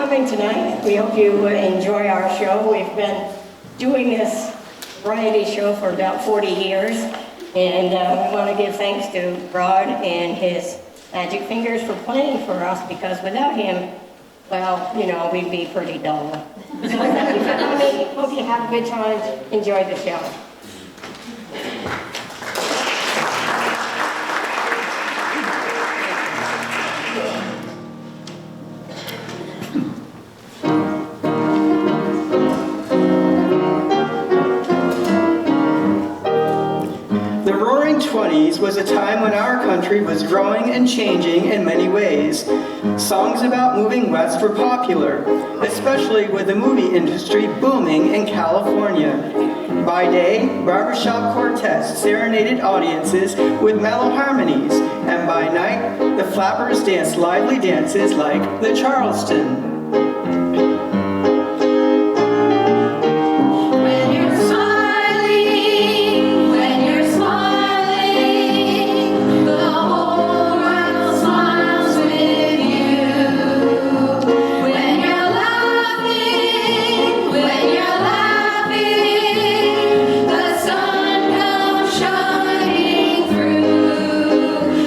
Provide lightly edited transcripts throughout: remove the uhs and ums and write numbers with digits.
coming tonight. We hope you enjoy our show. We've been doing this variety show for about 40 years, and we want to give thanks to Rod and his Magic Fingers for playing for us, because without him, well, you know, we'd be pretty dull. So thank you for coming. Hope you have a good time. Enjoy the show. The Roaring '20s was a time when our country was growing and changing in many ways. Songs about moving west were popular, especially with the movie industry booming in California. By day, barbershop quartets serenaded audiences with mellow harmonies, and by night, the flappers danced lively dances like the Charleston.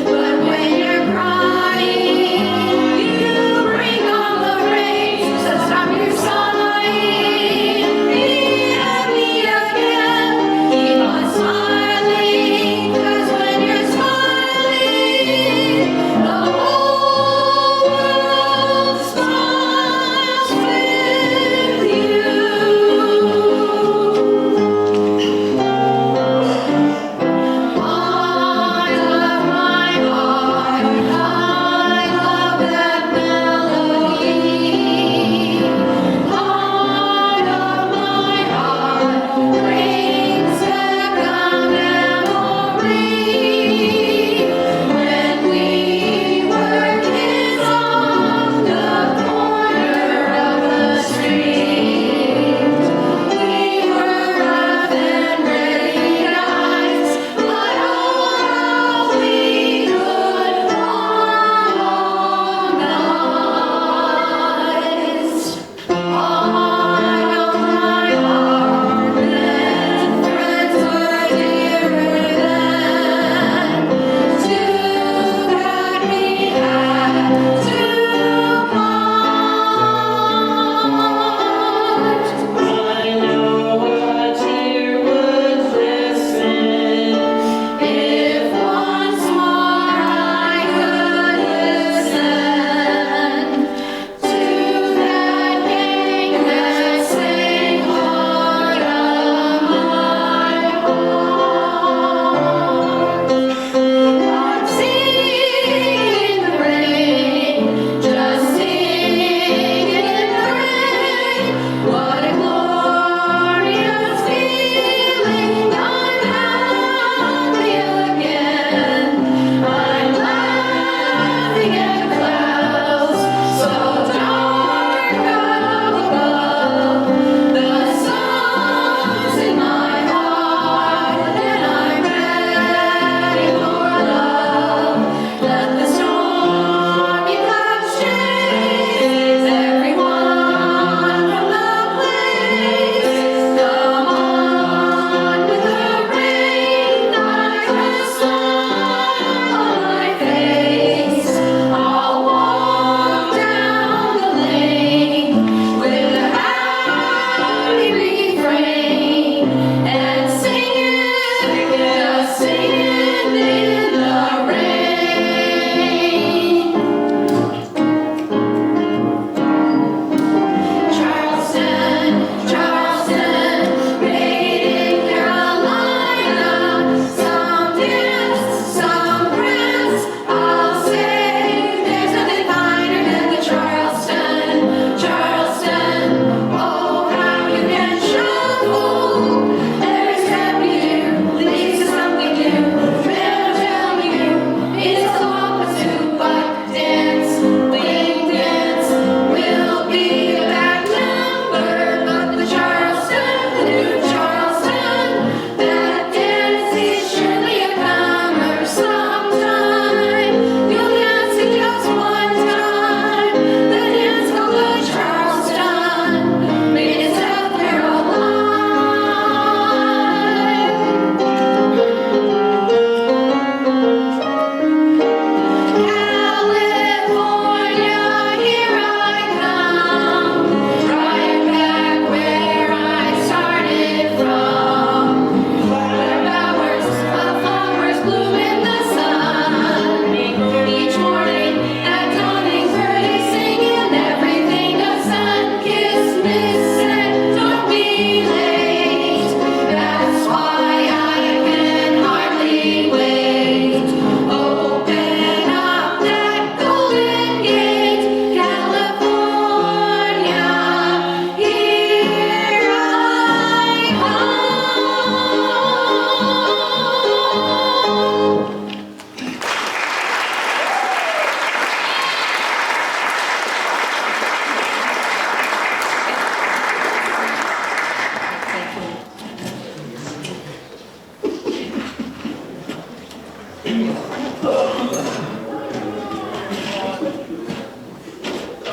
But when you're crying, you bring all the rain.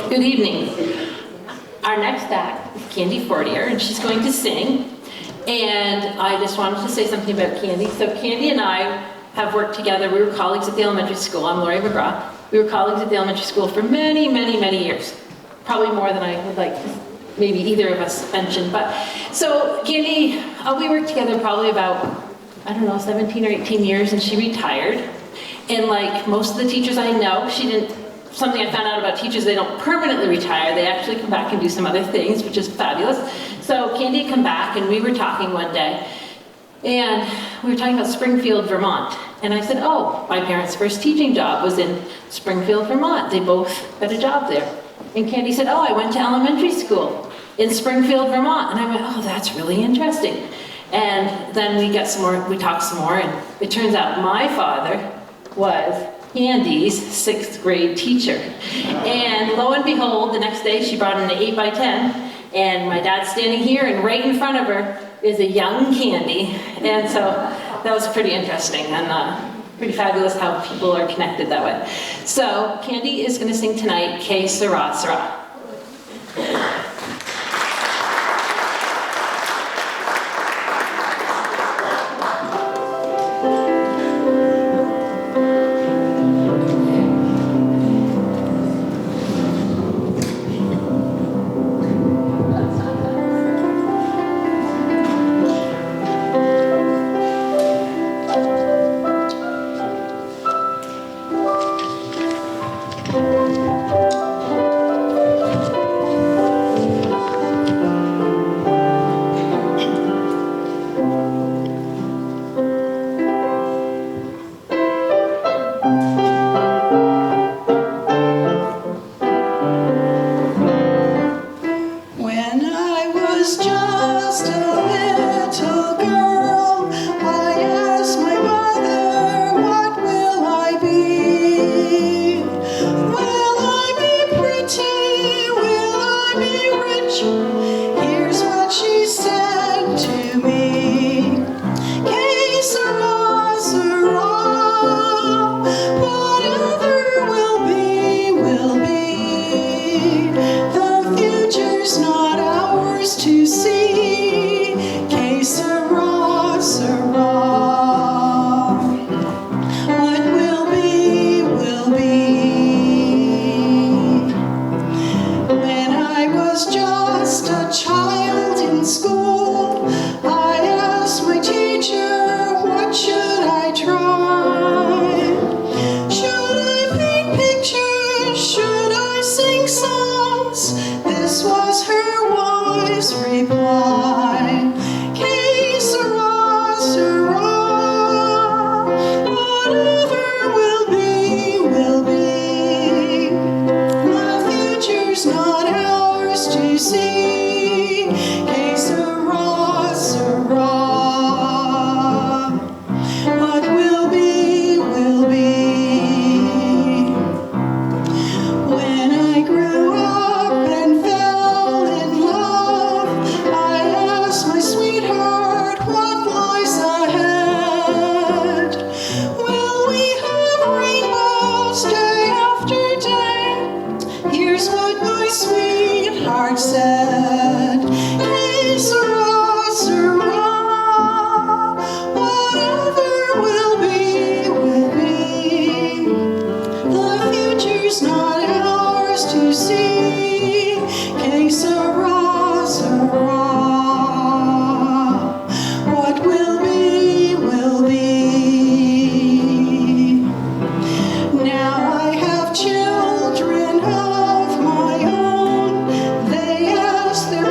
Good evening. Our next act is Candy Fortier, and she's going to sing. And I just wanted to say something about Candy. So Candy and I have worked together. We were colleagues at the elementary school. I'm Lori McGraw. We were colleagues at the elementary school for many, many, many years. Probably more than I would like to maybe either of us mention. But so Candy, we worked together probably about, I don't know, 17 or 18 years, and she retired. And like most of the teachers I know, she didn't, something I found out about teachers, they don't permanently retire, they actually come back and do some other things, which is fabulous. So Candy had come back, and we were talking one day, and we were talking about Springfield, Vermont. And I said, oh, my parents' first teaching job was in Springfield, Vermont. They both got a job there. And Candy said, oh, I went to elementary school in Springfield, Vermont. And I went, oh, that's really interesting. And then we talked some more, and it turns out my father was Candy's 6th grade teacher. And lo and behold, the next day she brought in an 8x10, and my dad's standing here, and right in front of her is a young Candy. And so that was pretty interesting and pretty fabulous how people are connected that way. So Candy is going to sing tonight, Que Sera Sera. Children of my own, they ask their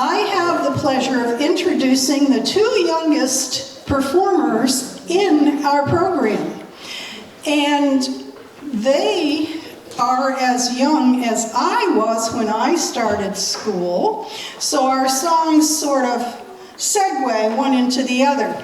I have the pleasure of introducing the two youngest performers in our program. And they are as young as I was when I started school, so our songs sort of segue one into the other.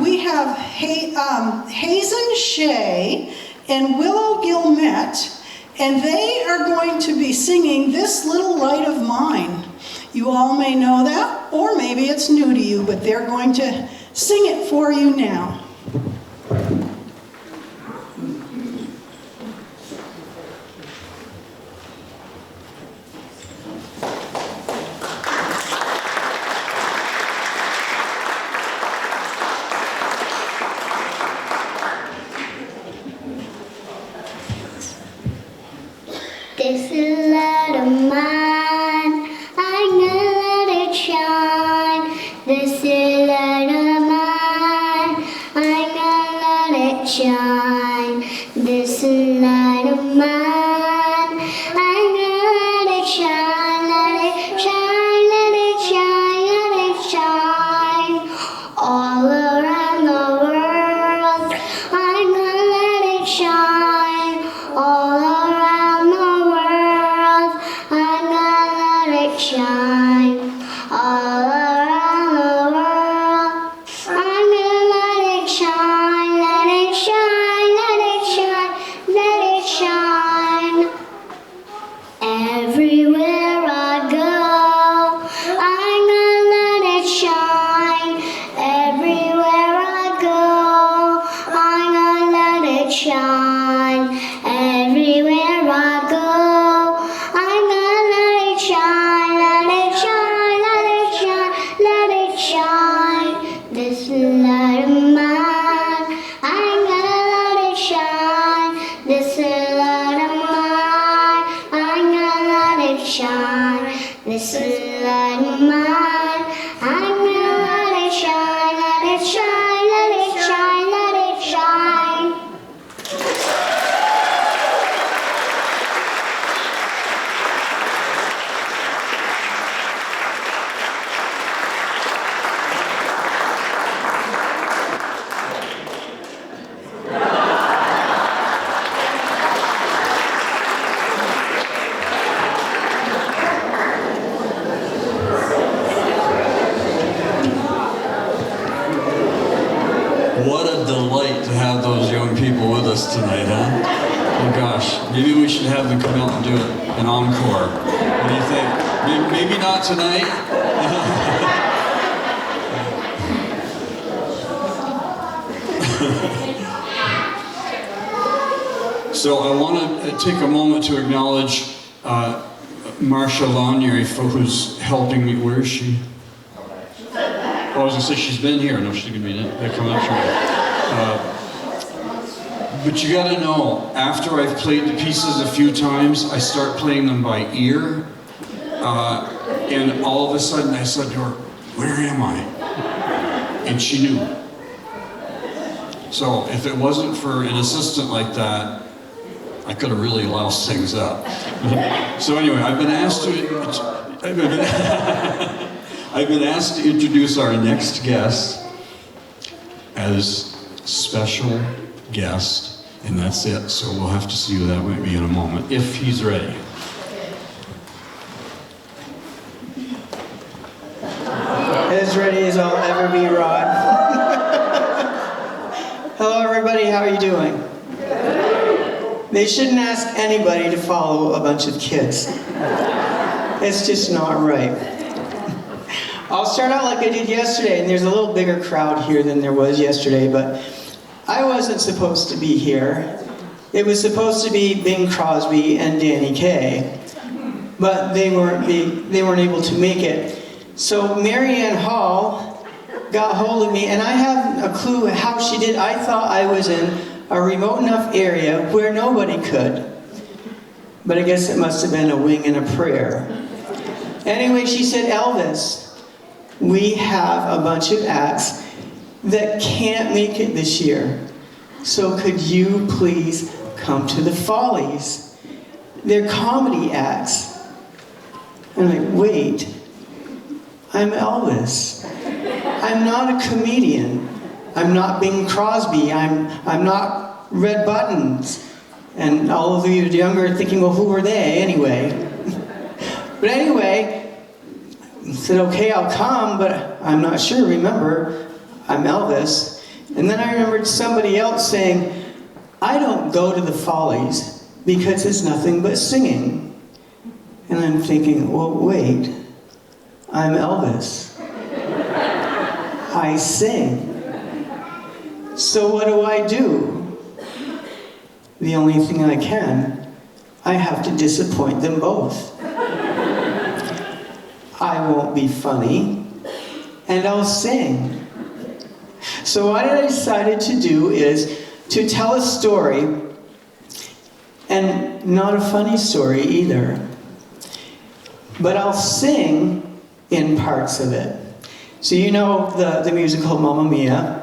We have Hazen Shea and Willow Gilmette, and they are going to be singing This Little Light of Mine. You all may know that, or maybe it's new to you, but they're going to sing it for you now. This little light of mine, I'm gonna let it shine. This little light of mine, I'm gonna let it shine. This little light of mine, I'm gonna let it shine, let it shine, let it shine, let it shine. All around the world, I'm gonna let it shine. All around the world, I'm gonna let it shine. All around the world, I'm gonna let it shine, let it shine, let it shine, let it shine. Everywhere I go, I'm gonna let it shine. Everywhere I go, I'm gonna let it shine. Everywhere I go, I'm gonna let it shine, let it shine, let it shine, let it shine. This light of mine, I'm gonna let it shine. This light of mine, I'm gonna let it shine. This light of mine, I'm gonna let it shine, let it shine, let it shine, let it shine. What a delight to have those young people with us tonight, huh? Oh gosh, maybe we should have them come out and do an encore. What do you think? Maybe not tonight? So I want to take a moment to acknowledge Marcia Lanier, who's helping me. Where is she? Oh, I was going to say she's been here. No, she's going to be coming up shortly. But you got to know, after I've played the pieces a few times, I start playing them by ear. And all of a sudden I said to her, "Where am I?" And she knew. So if it wasn't for an assistant like that, I could have really loused things up. So anyway, I've been asked to introduce our next guest as special guest, and that's it. So we'll have to see who that might be in a moment, if he's ready. As ready as I'll ever be, Rod. Hello, everybody. How are you doing? They shouldn't ask anybody to follow a bunch of kids. It's just not right. I'll start out like I did yesterday, and there's a little bigger crowd here than there was yesterday, but I wasn't supposed to be here. It was supposed to be Bing Crosby and Danny Kaye, but they weren't able to make it. So Marianne Hall got hold of me, and I haven't a clue how she did. I thought I was in a remote enough area where nobody could, but I guess it must have been a wing and a prayer. Anyway, she said, "Elvis, we have a bunch of acts that can't make it this year. So could you please come to the Follies? They're comedy acts." And I'm like, wait, I'm Elvis. I'm not a comedian. I'm not Bing Crosby. I'm not Red Buttons. And all of you younger are thinking, well, who were they anyway? But anyway, I said, okay, I'll come, but I'm not sure. Remember, I'm Elvis. And then I remembered somebody else saying, I don't go to the Follies because it's nothing but singing. And I'm thinking, well, wait, I'm Elvis. I sing. So what do? The only thing I can, I have to disappoint them both. I won't be funny, and I'll sing. So what I decided to do is to tell a story, and not a funny story either, but I'll sing in parts of it. So you know the musical Mamma Mia.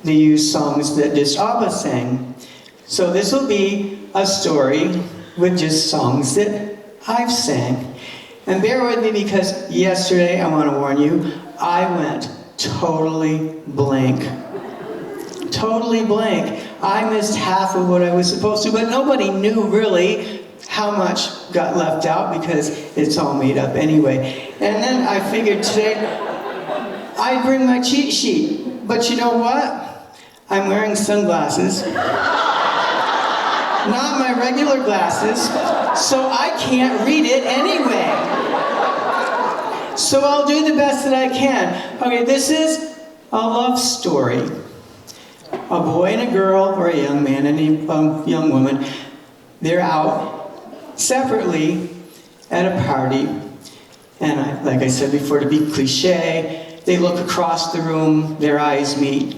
They use songs that just ABBA sang. So this will be a story with just songs that I've sang. And bear with me because yesterday, I want to warn you, I went totally blank. Totally blank. I missed half of what I was supposed to, but nobody knew really how much got left out because it's all made up anyway. And then I figured today I'd bring my cheat sheet. But you know what? I'm wearing sunglasses. Not my regular glasses, so I can't read it anyway. So I'll do the best that I can. Okay, this is a love story. A boy and a girl, or a young man and a young woman, they're out separately at a party. And like I said before, to be cliche, they look across the room, their eyes meet.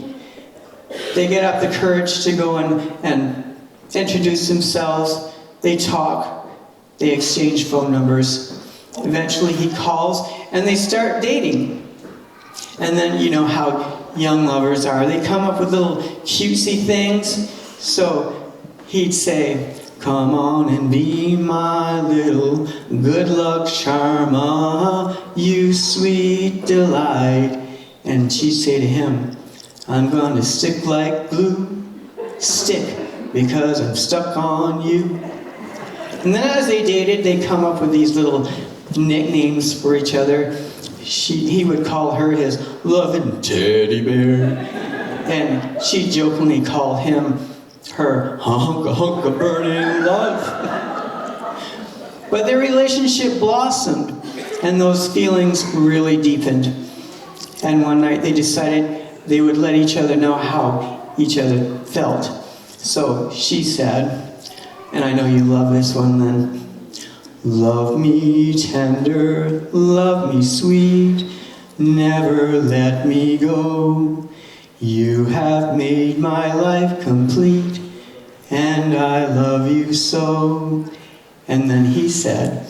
They get up the courage to go and introduce themselves. They talk. They exchange phone numbers. Eventually he calls and they start dating. And then you know how young lovers are. They come up with little cutesy things. So he'd say, come on and be my little good luck charm, you sweet delight. And she'd say to him, I'm going to stick like glue, stick, because I'm stuck on you. And then as they dated, they come up with these little nicknames for each other. He would call her his loving teddy bear, and she'd jokingly call him her hunk of burning love. But their relationship blossomed, and those feelings really deepened. And one night they decided they would let each other know how each other felt. So she said, and I know you love this one then, love me tender, love me sweet, never let me go. You have made my life complete, and I love you so. And then he said,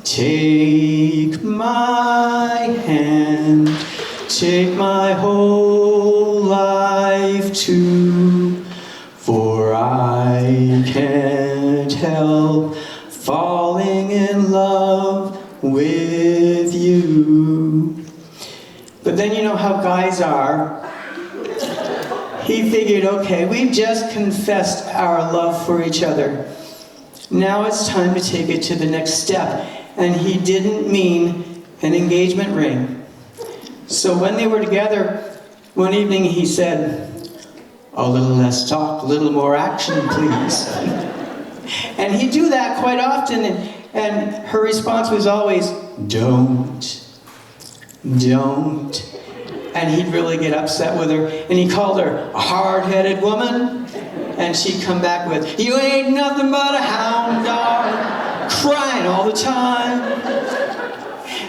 take my hand, take my whole life too, for I can't help falling in love with you. But then you know how guys are. He figured, okay, we've just confessed our love for each other. Now it's time to take it to the next step. And he didn't mean an engagement ring. So when they were together, one evening he said, a little less talk, a little more action, please. And he'd do that quite often, and her response was always, don't. And he'd really get upset with her, and he called her a hard-headed woman, and she'd come back with, you ain't nothing but a hound dog, crying all the time.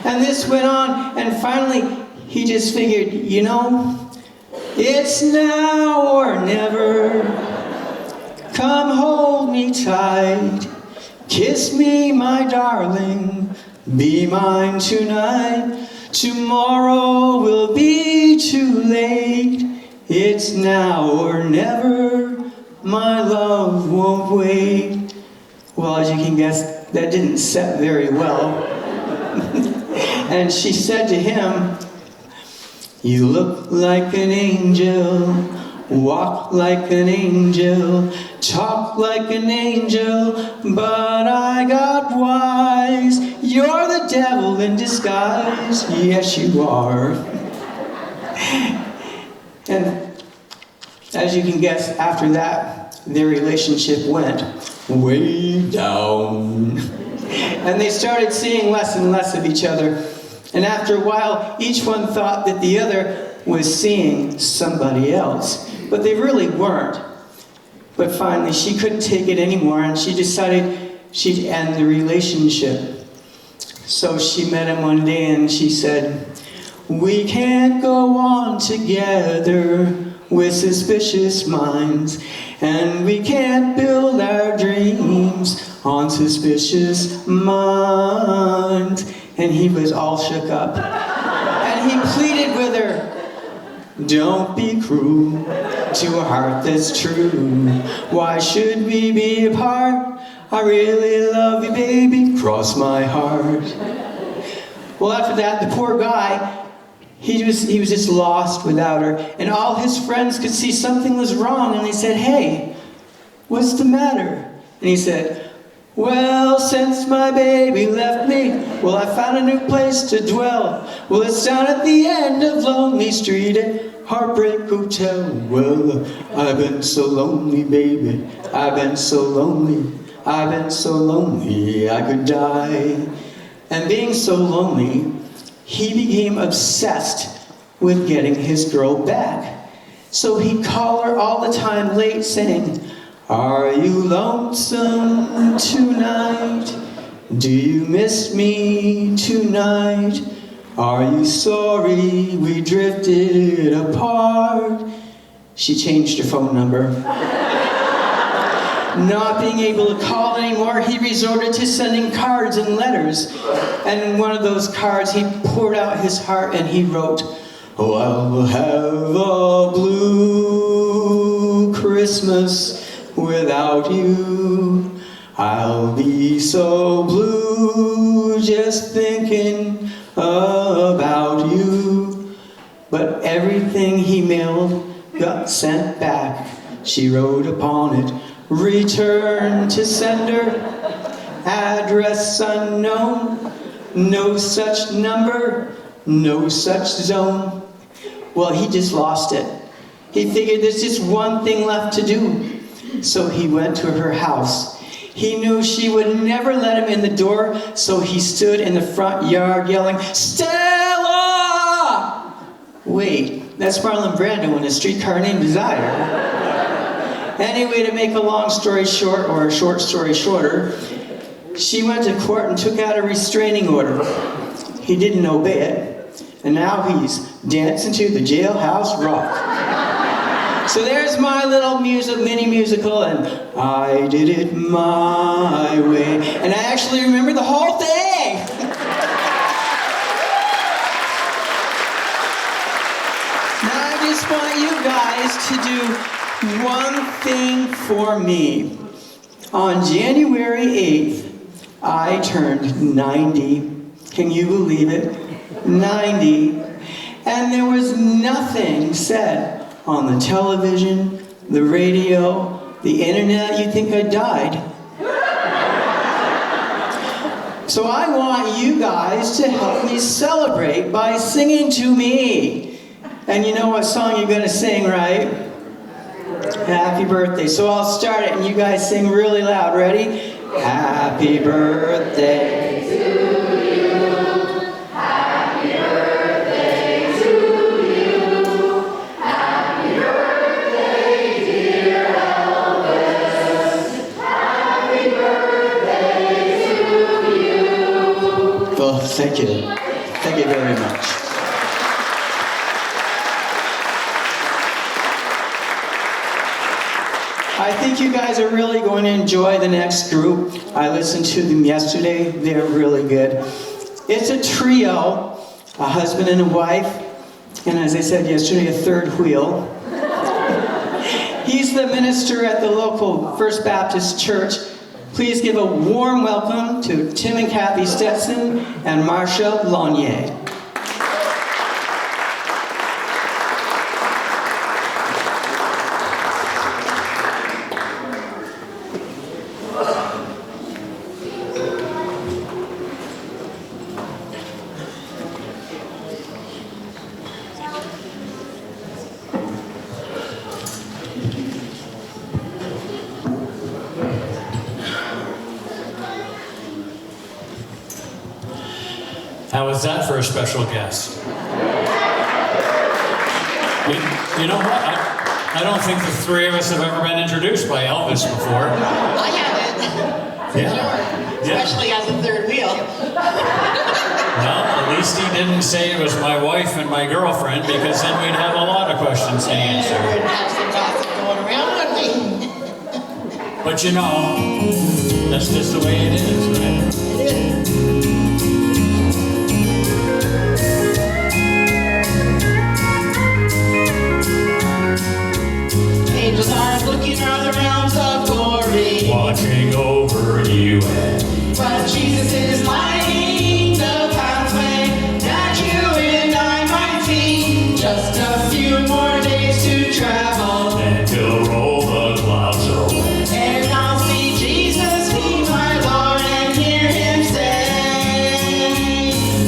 And this went on, and finally he just figured, you know, it's now or never. Come hold me tight, kiss me my darling, be mine tonight. Tomorrow will be too late, it's now or never, my love won't wait. Well, as you can guess, that didn't set very well. And she said to him, "You look like an angel, walk like an angel, talk like an angel, but I got wise. You're the devil in disguise. Yes, you are." And as you can guess, after that, their relationship went way down. And they started seeing less and less of each other. And after a while, each one thought that the other was seeing somebody else. But they really weren't. But finally, she couldn't take it anymore, and she decided she'd end the relationship. So she met him one day and she said, "We can't go on together with suspicious minds, and we can't build our dreams on suspicious minds." And he was all shook up. And he pleaded with her, "Don't be cruel to a heart that's true. Why should we be apart? I really love you, baby, cross my heart." Well, after that, the poor guy, he was just lost without her. And all his friends could see something was wrong, and they said, "Hey, what's the matter?" And he said, "Well, since my baby left me, well, I found a new place to dwell. Well, it's down at the end of Lonely Street at Heartbreak Hotel. Well, I've been so lonely, baby. I've been so lonely. I've been so lonely I could die." And being so lonely, he became obsessed with getting his girl back. So he'd call her all the time late saying, "Are you lonesome tonight? Do you miss me tonight? Are you sorry we drifted apart?" She changed her phone number. Not being able to call anymore, he resorted to sending cards and letters. And in one of those cards, he poured out his heart and he wrote, "Oh, I'll have a blue Christmas without you. I'll be so blue just thinking about you." But everything he mailed got sent back. She wrote upon it, "Return to sender, address unknown, no such number, no such zone." Well, he just lost it. He figured there's just one thing left to do. So he went to her house. He knew she would never let him in the door, so he stood in the front yard yelling, "Stella!" Wait, that's Marlon Brando in A Streetcar Named Desire. Anyway, to make a long story short, or a short story shorter, she went to court and took out a restraining order. He didn't obey it, and now he's dancing to the jailhouse rock. So there's my little mini musical, and I did it my way. And I actually remember the whole thing. Now I just want you guys to do one thing for me. On January 8th, I turned 90. Can you believe it? 90. And there was nothing said on the television, the radio, the internet. You'd think I died. So I want you guys to help me celebrate by singing to me. And you know what song you're going to sing, right? Happy birthday. So I'll start it and you guys sing really loud. Ready? Happy birthday to you. Happy birthday to you. Happy birthday, dear Elvis. Happy birthday to you. Well, thank you. Thank you very much. I think you guys are really going to enjoy the next group. I listened to them yesterday. They're really good. It's a trio, a husband and a wife, and as I said yesterday, a third wheel. He's the minister at the local First Baptist church, Please give a warm welcome to Tim and Kathy Stetson and Marcia Lanier. How was that for a special guest? You know what? I don't think the three of us have ever been introduced by Elvis before. I haven't. Yeah. Sure. Especially as a third wheel. Well, at least he didn't say it was my wife and my girlfriend, because then we'd have a lot of questions to And answer. we'd have some gossip going around, wouldn't we? But you know, that's just the way it is, right? It is. Angels are looking round the realms of glory, Watching over you. but Jesus is lighting the pathway that you and I might see. Just a few more days to travel, And he'll roll the clouds away. and I'll see Jesus be my Lord and hear him say,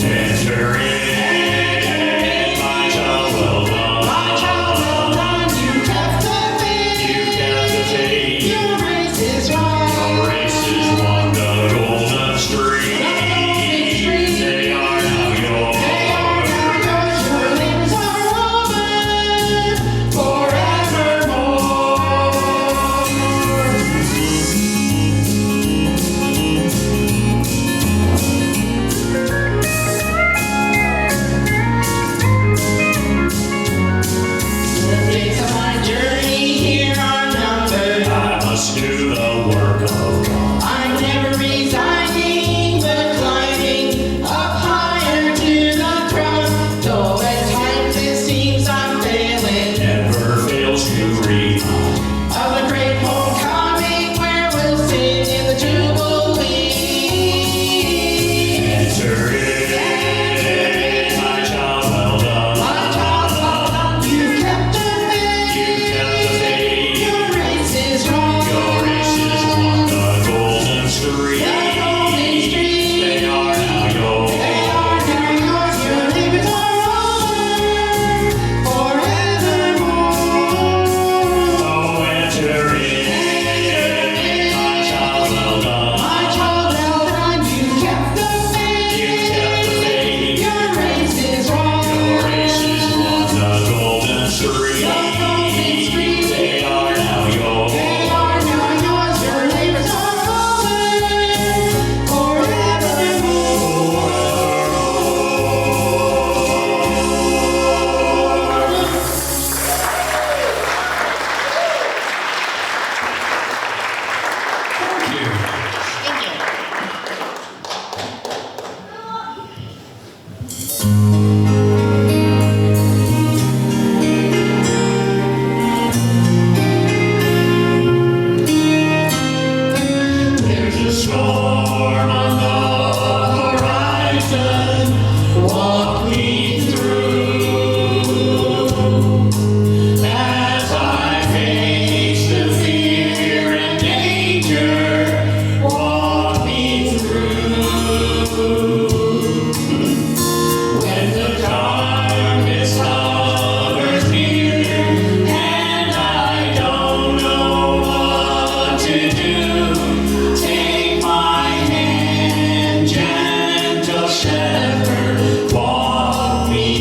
Enter in, my child, well done. my child, well done, you kept the faith. You kept the faith. Your race is right. Your race is won, the golden street. They are now yours. They are now yours. Your limbs are woven forevermore. The days of my journey here are numbered. I must do the work of God. I'm never resigning, but climbing up higher to the crown. Though at times it seems I'm failing, Never fails to remind. of the great homecoming where we'll sing in the jubilee. Enter in, my child, well done. My child, well done, you kept the faith. You kept the faith. Your race is wrong. Your race is won, the golden street. The golden street. They are now yours. They are now yours. Your labors are over forevermore. Oh, enter in, my child, well done. My child, well done, you kept the faith. You kept the faith. Your race is wrong. Your race is won, the golden street. The golden street. They are now yours. They are now yours. Your labors are over forevermore. Thank you. Thank you. There's a storm on the horizon. Walk me through as I face the fear and danger. Walk me through when the darkness hovers near and I don't know what to do. Take my hand, gentle shepherd, walk me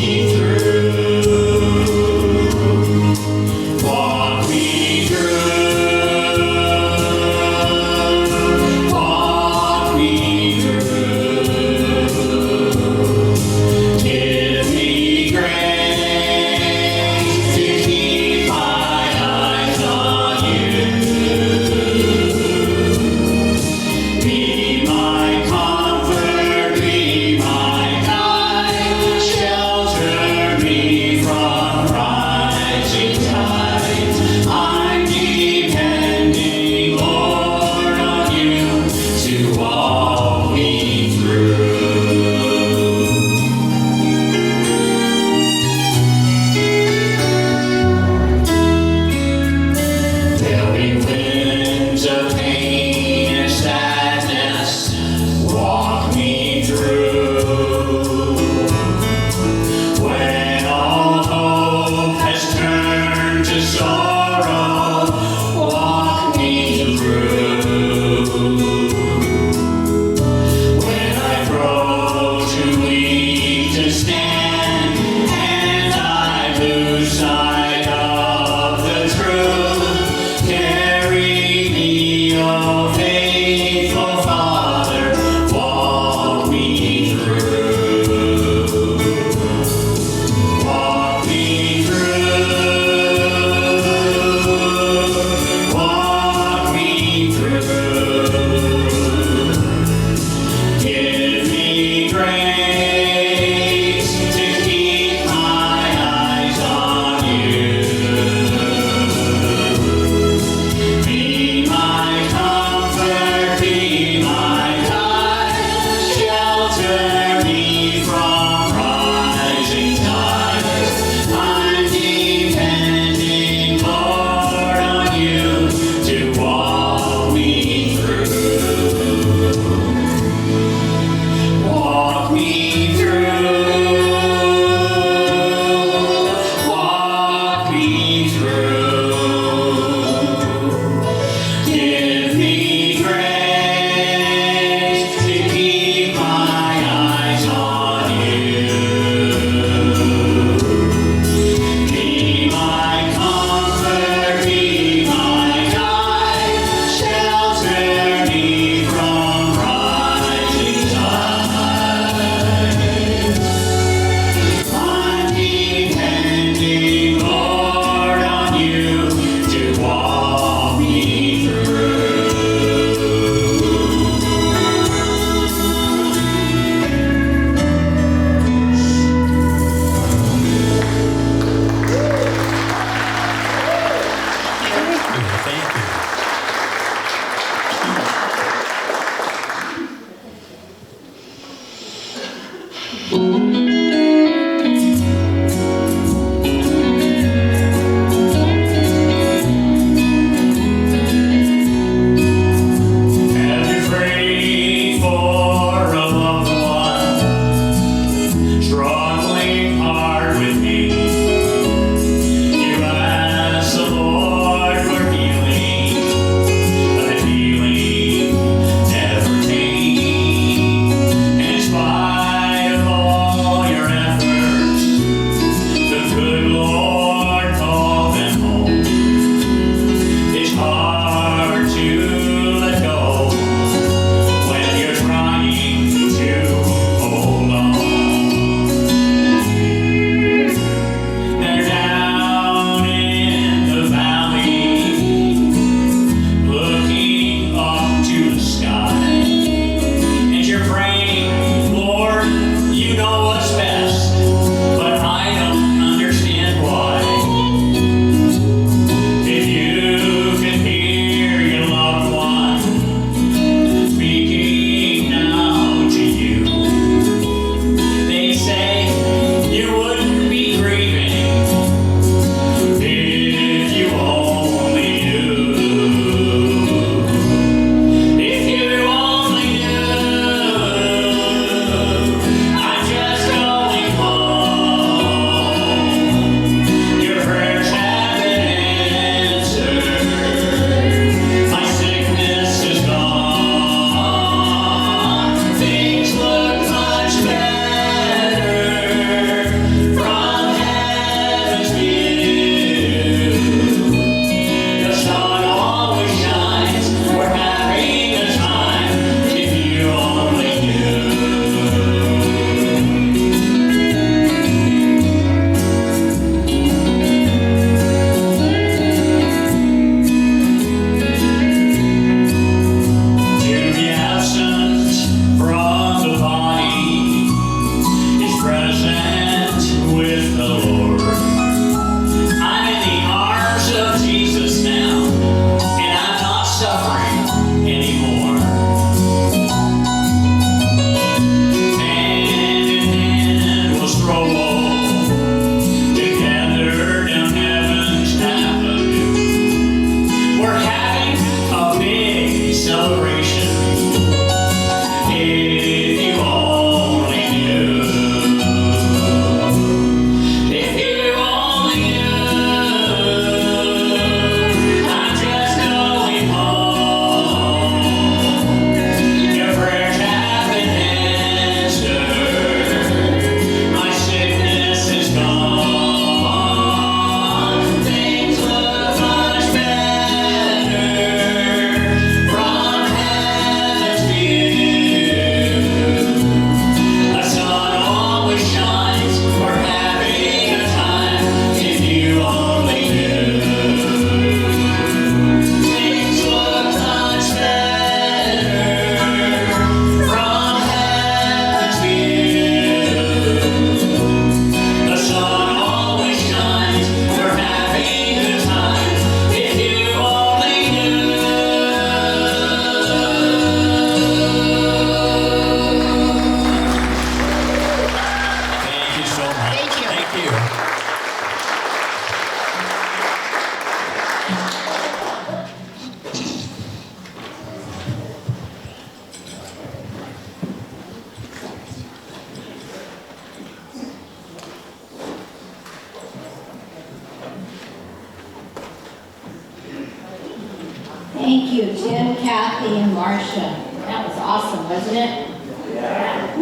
Thank you, Jim, Kathy, and Marcia. That was awesome, wasn't it? Yeah.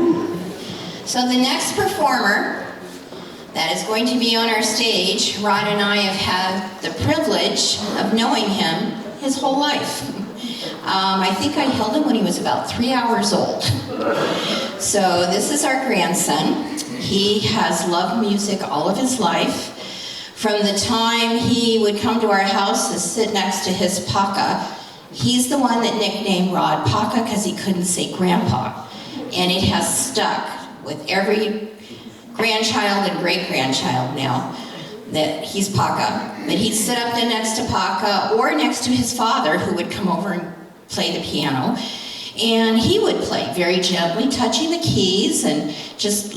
So the next performer that is going to be on our stage, Rod and I have had the privilege of knowing him his whole life. I think I held him when he was about 3 hours old. So this is our grandson. He has loved music all of his life. From the time he would come to our house to sit next to his Paka, he's the one that nicknamed Rod Paka because he couldn't say Grandpa. And it has stuck with every grandchild and great-grandchild now that he's Paka. But he'd sit up there next to Paka or next to his father, who would come over and play the piano. And he would play very gently, touching the keys, and just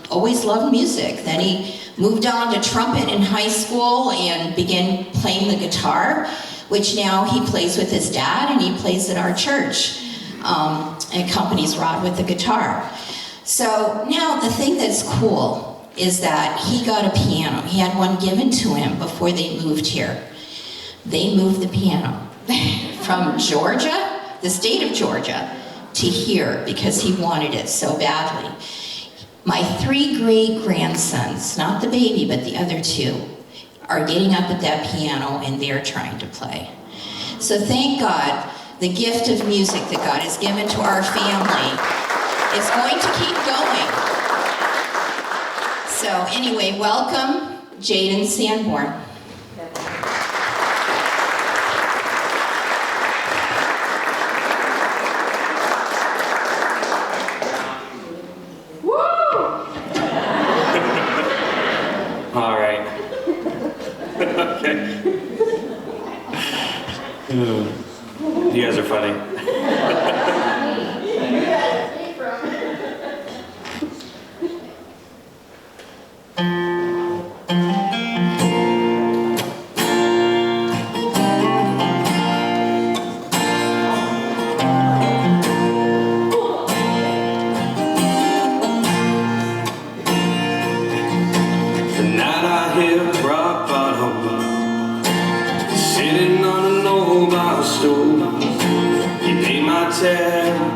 always loved music. Then he moved on to trumpet in high school and began playing the guitar, which now he plays with his dad, and he plays at our church and accompanies Rod with the guitar. So now the thing that's cool is that he got a piano. He had one given to him before they moved here. They moved the piano from Georgia, the state of Georgia, to here because he wanted it so badly. My 3 great-grandsons, not the baby, but the other 2, are getting up at that piano and they're trying to play. So thank God, the gift of music that God has given to our family is going to keep going. So anyway, welcome, Jaden Sanborn. All right. Okay. You guys are funny.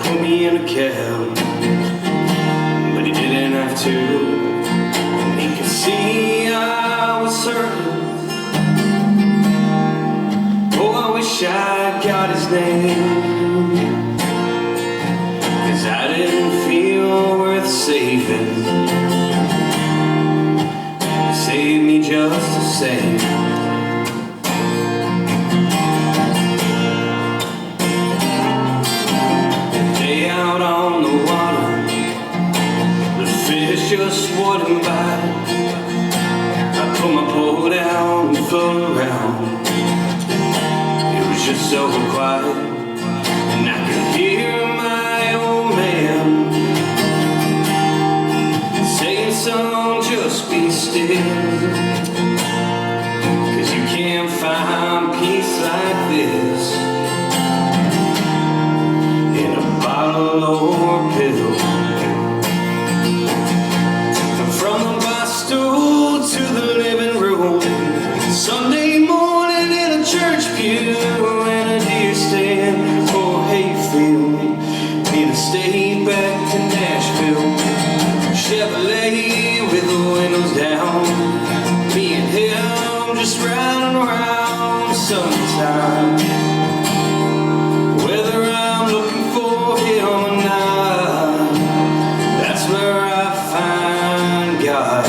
Put me in a cab, but he didn't have to. And he could see I was certain. Oh, I wish I got his name, 'cause I didn't feel worth saving. He saved me just the same. Just wouldn't bite. I put my pole down and float around. It was just so quiet, and I could hear my old man saying, "Son, just be still, 'cause you can't find peace like this in a bottle or a pill." To the living room, Sunday morning in a church pew, and a deer stand for hayfield, in a state back to Nashville, Chevrolet with the windows down, me and him just riding around sometime. Whether I'm looking for him or not, that's where I find God.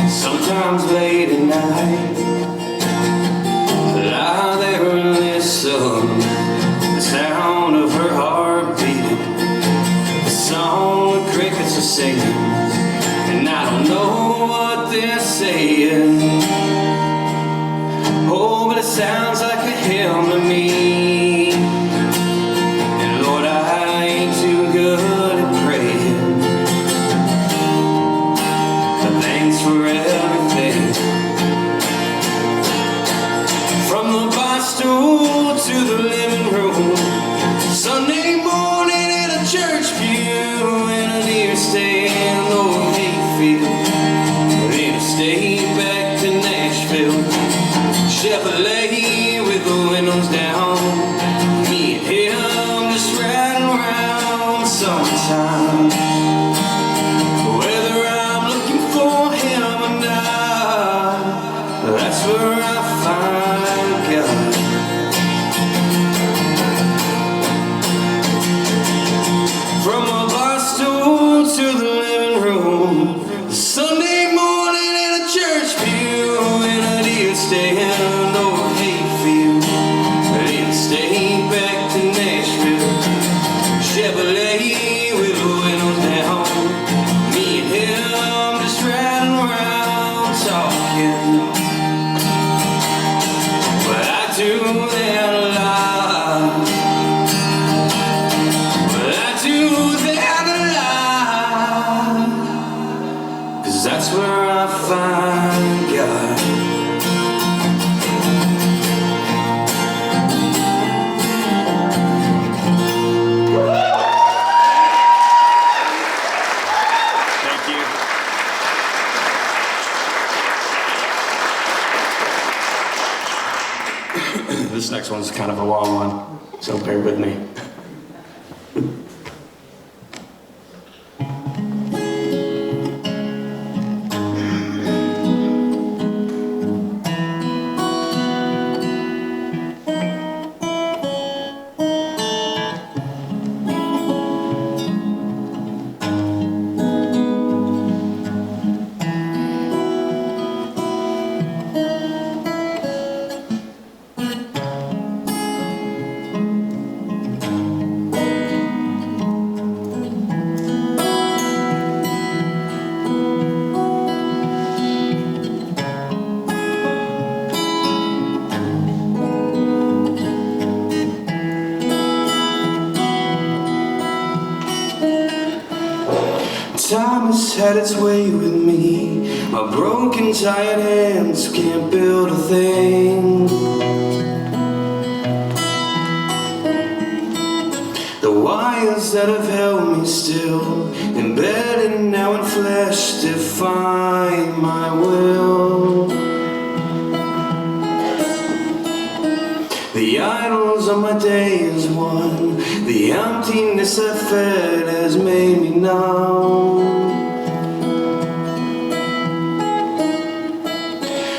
Sometimes late at night, lie there and listen, the sound of her heart beating, the song the crickets are singing, and I don't know what they're saying. Oh, but it sounds like a hymn to me. And Lord, I ain't too good at praying, but thanks for everything. From the bar stool to the living room, Sunday morning in a church pew, in a deer stand or hayfield, in a state back to Nashville, Chevrolet with the windows down, me and him just riding around sometime. Whether I'm looking for him or not, that's where I find God. From a bar stool to the living room, Sunday morning in a church pew, in a deer stand or hayfield, in a state back to Nashville, Chevrolet with the windows down, me and him just riding around talking. Well, kind of a long one, so bear with me. Time has had its way with me. My broken, tired hands can't build a thing. The wires that have held me still, embedded now in flesh, define my will. The idols of my day is one. The emptiness I fed has made me numb.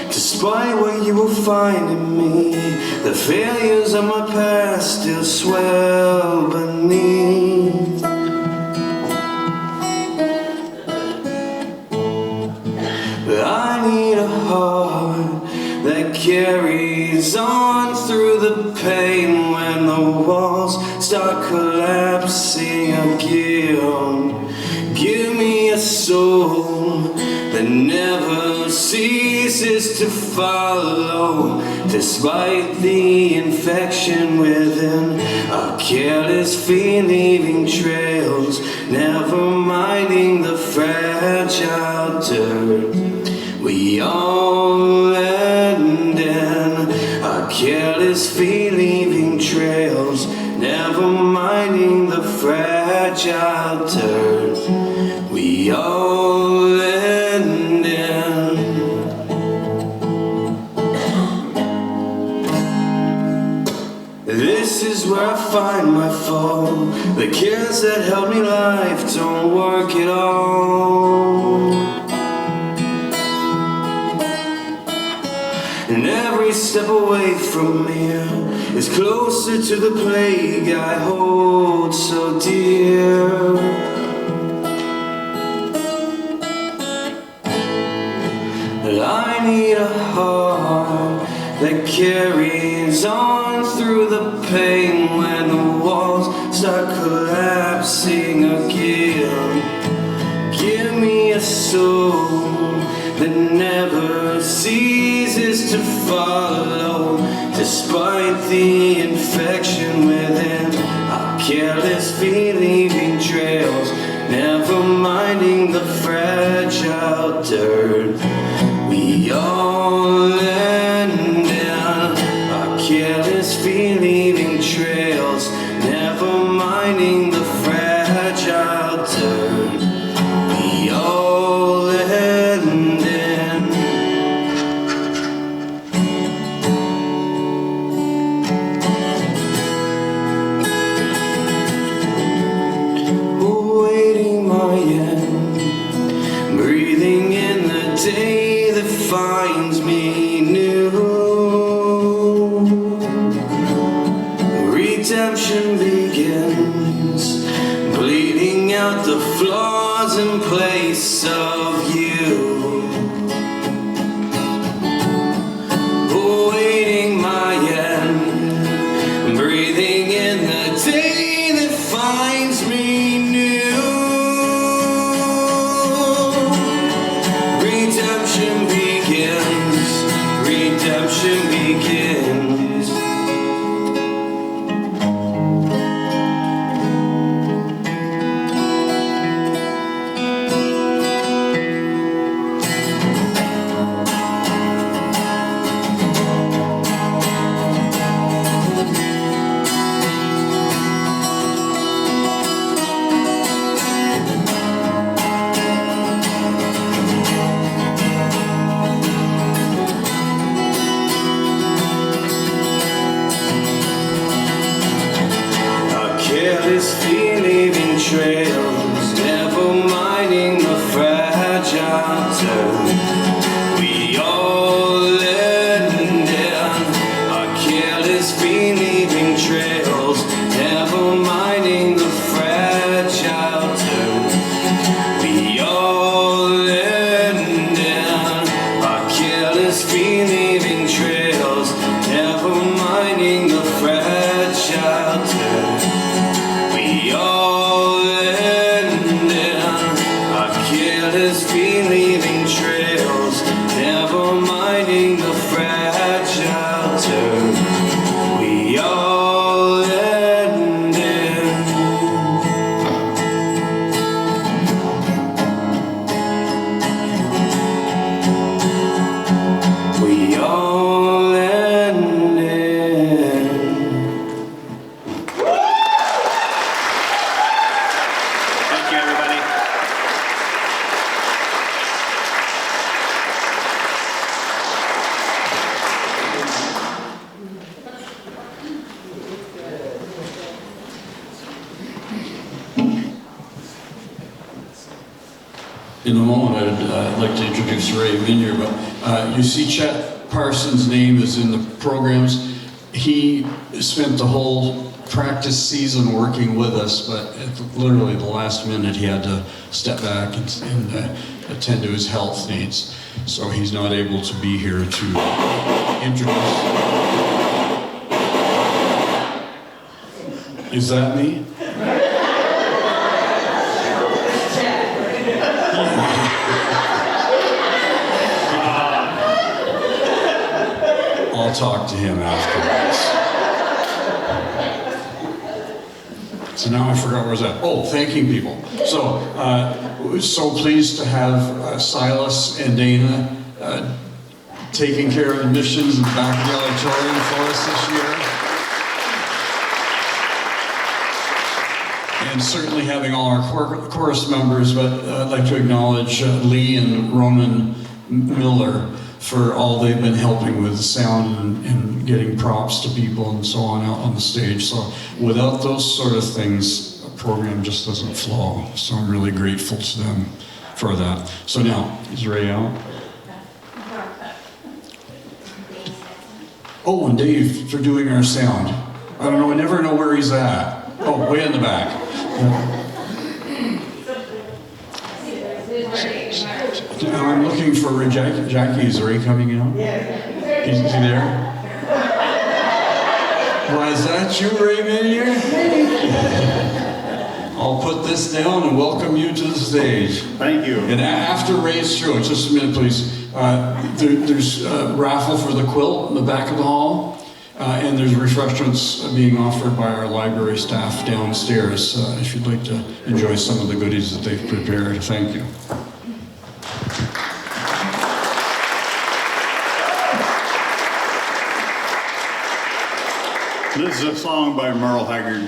Despite what you will find in me, the failures of my past still swell beneath. But I need a heart that carries on through the pain when the walls start collapsing again. Give me a soul that never ceases to follow, despite the infection within. A careless feet leaving trails, never minding the fragile dirt we all end in. A careless feet leaving trails, never minding the fragile dirt we all end in. This is where I find my fall. The cares that held me life don't work at all. And every step away from here is closer to the plague I hold so dear. But I need a heart that carries on through the pain when the walls start collapsing again. Give me a soul that never ceases to follow, despite the infection within. Our careless feet leaving trails, never minding the fragile dirt we all end in. Our careless feet leaving trails, never minding the fragile dirt we all end in. Awaiting my end, breathing in the day that finds me new. Redemption begins, bleeding out the flaws in place of you. Awaiting my end, breathing in the day that finds me new. Redemption begins, redemption begins. trails, never minding the fragile turn. We all end in our careless feet, leaving trails, never minding the fragile turn. We all end in our careless feet, leaving trails, never minding the fragile turn. We all end in our careless feet, leaving trails, never minding the fragile turn. We all end in. We all end in. Thank you, everybody. In a moment, I'd like to introduce Ray Minier, but you see Chet Parsons' name is in the programs. He spent the whole practice season working with us, but at literally the last minute he had to step back and attend to his health needs. So he's not able to be here to introduce. Is that me? I'll talk to him afterwards. So now I forgot where I was at. Oh, thanking people. So pleased to have Silas and Dana taking care of the missions in the back of the auditorium for us this year. And certainly having all our chorus members, but I'd like to acknowledge Lee and Ronan Miller for all they've been helping with the sound and getting props to people and so on out on the stage. So without those sort of things, a program just doesn't flow. So I'm really grateful to them for that. So now, is Ray out? Oh, and Dave for doing our sound. I don't know, I never know where he's at. Oh, way in the back. I'm looking for Jackie. Jackie, is Ray coming out? Yeah. Is he there? Why, is that you, Ray Minier? I'll put this down and welcome you to the stage. Thank you. And after Ray's through, just a minute, please. There's a raffle for the quilt in the back of the hall. And there's refreshments being offered by our library staff downstairs if you'd like to enjoy some of the goodies that they've prepared. Thank you. This is a song by Merle Haggard.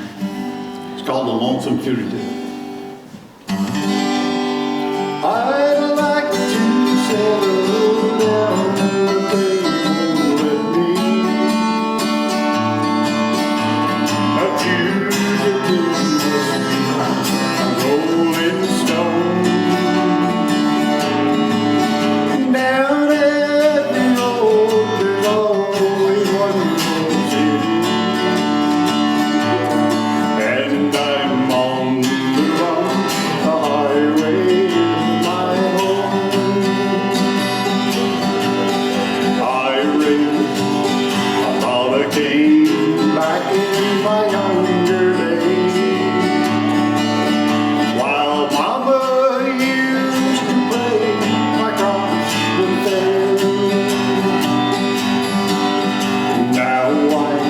It's called The Lonesome Fugitive. I'd like to settle down, but they won't let me. A fugitive must be a rolling stone. Down every road there's always one more city. And I'm on the run, the highway is my home. I raised, I thought I came back in my younger days, while Mama used to play my cross the fair. Now I'm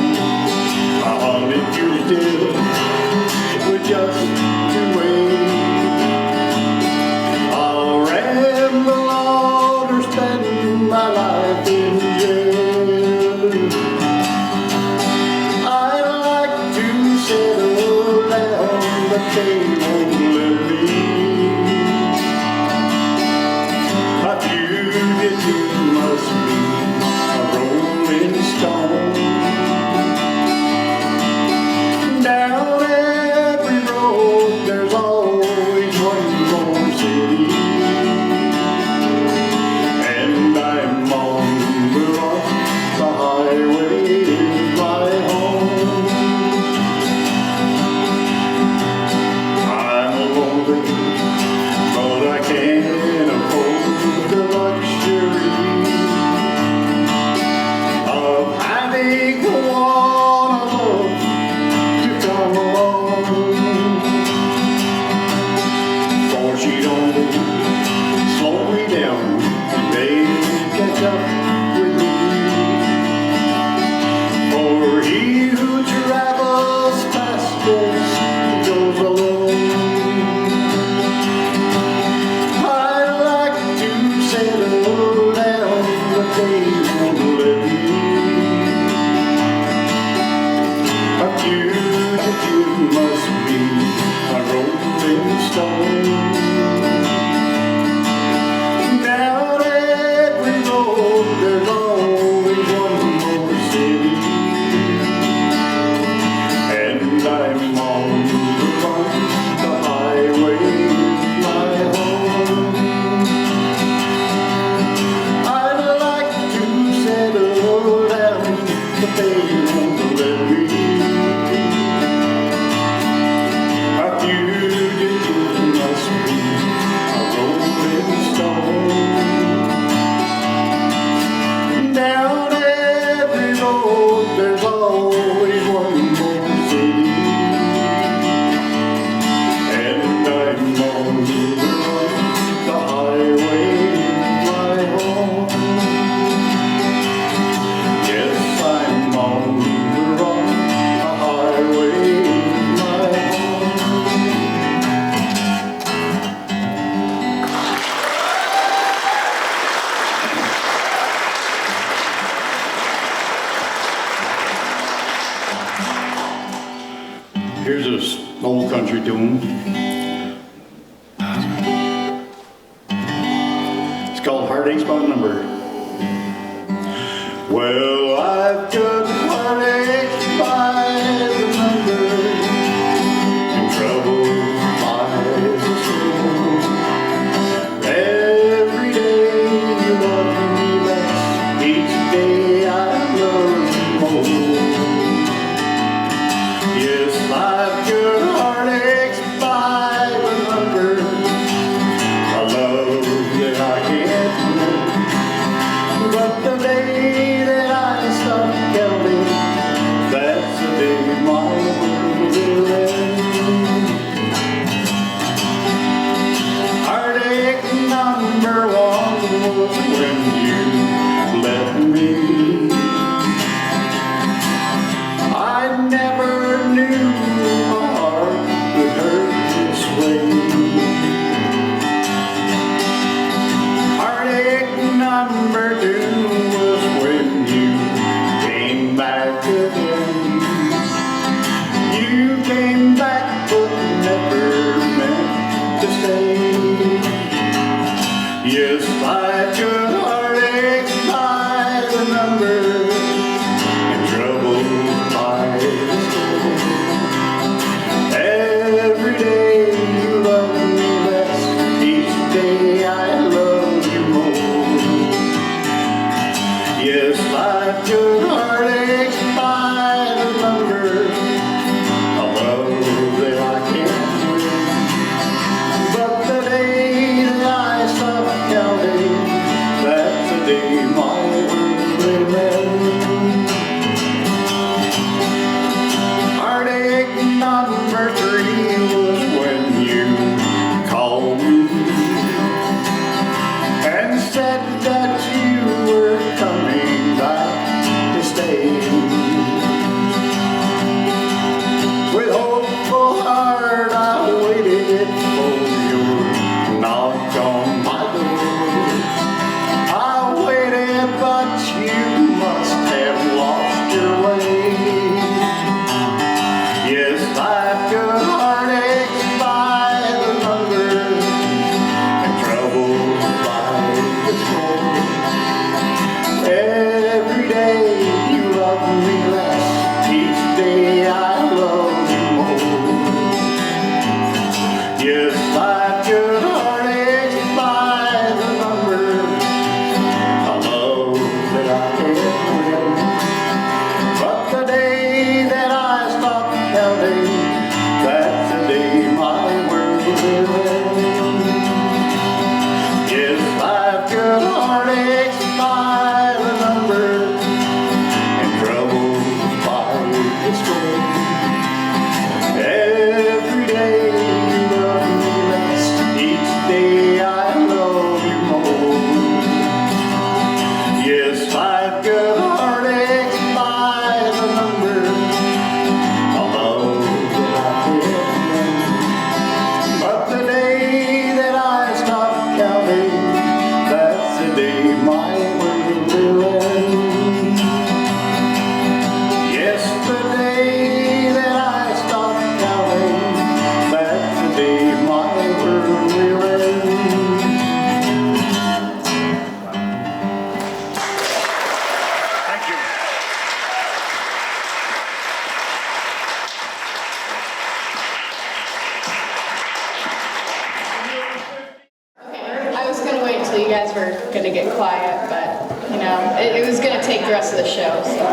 a hunted fugitive with just to wait. I'll ramble on or spend my life in jail. I'd like to settle down, but they won't let me. A fugitive must be a rolling stone. Down every road there's always old country tune. It's called Heartaches by the Number. Well, I've got heartaches by the number and trouble by the soul. Every day you love me less, each day I love you more. Yes, I've got heartaches by the number, a love that I can't win. But the day that I stop counting, that's the day my world will end. Heartache number one was when you left me. I never knew my heart could hurt this way. Heartache number two was when you came back again. You came back but never meant to stay. Yes, I could heartache by the number and trouble by the soul. Every day you love me less, each day I love you more. Yes, I've got heartaches by the number, a love that I can't win. But the day that I stop counting, that's the day my world will end. Heartache number three was when you called me and said that you were coming back to stay. With hopeful heart I waited for your knock on my door. I waited but you must have lost your way. Yes, I've got heartaches by the number and trouble by the score. Every day you love me less, each day I love you more. Yes, I've got heartaches by the number, a love that I can't win. But the day that I stop counting, that's the day my world will end. Yes, I've got heartaches by the number and trouble by the score. Every day you love me less, each day I love you more. Yes, I've got heartaches by the number, a love that I can't win. But the day that I stop counting, that's the day my world will end. Yes, the day that I stop counting, that's the day my world will end. Thank you. I was going to wait until you guys were going to get quiet, but, you know, it was going to take the rest of the show. So.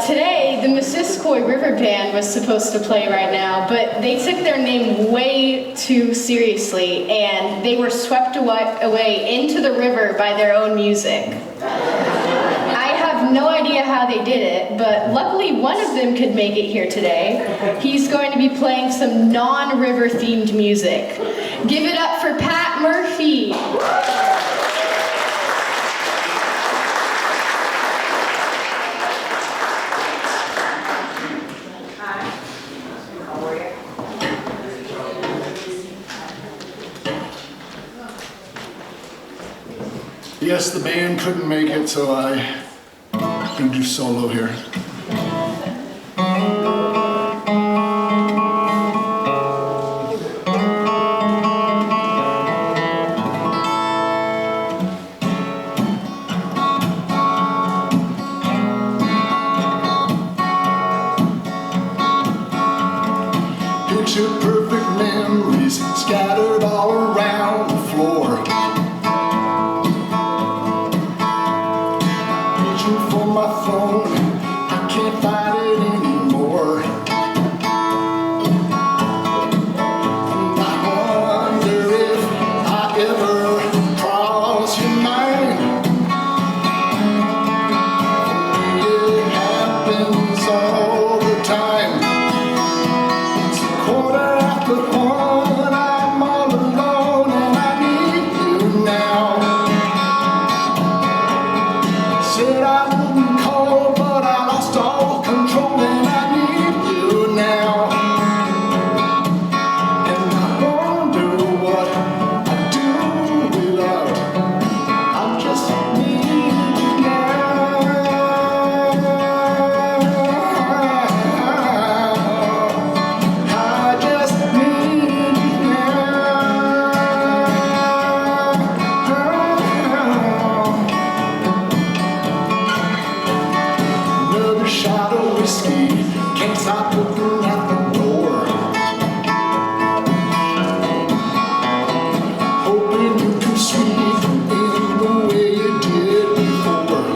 Today, the Missisquoi River Band was supposed to play right now, but they took their name way too seriously, and they were swept away into the river by their own music. I have no idea how they did it, but luckily one of them could make it here today. He's going to be playing some non-river themed music. Give it up for Pat Murphy. Yes, the band couldn't make it, so I can do solo here. Picture perfect memories scattered all around the floor. Reaching for my phone, I can't find it anymore. And I wonder if I ever cross your mind. It happens all the time. It's 1:15, I'm all alone and I need you now. Said I wouldn't call, but I lost all control and I need you now. And I wonder what I'd do without. I just need you now. I just need you now. Another shot of whiskey, can't stop looking at the door. Hoping you can sweep in the way you did before.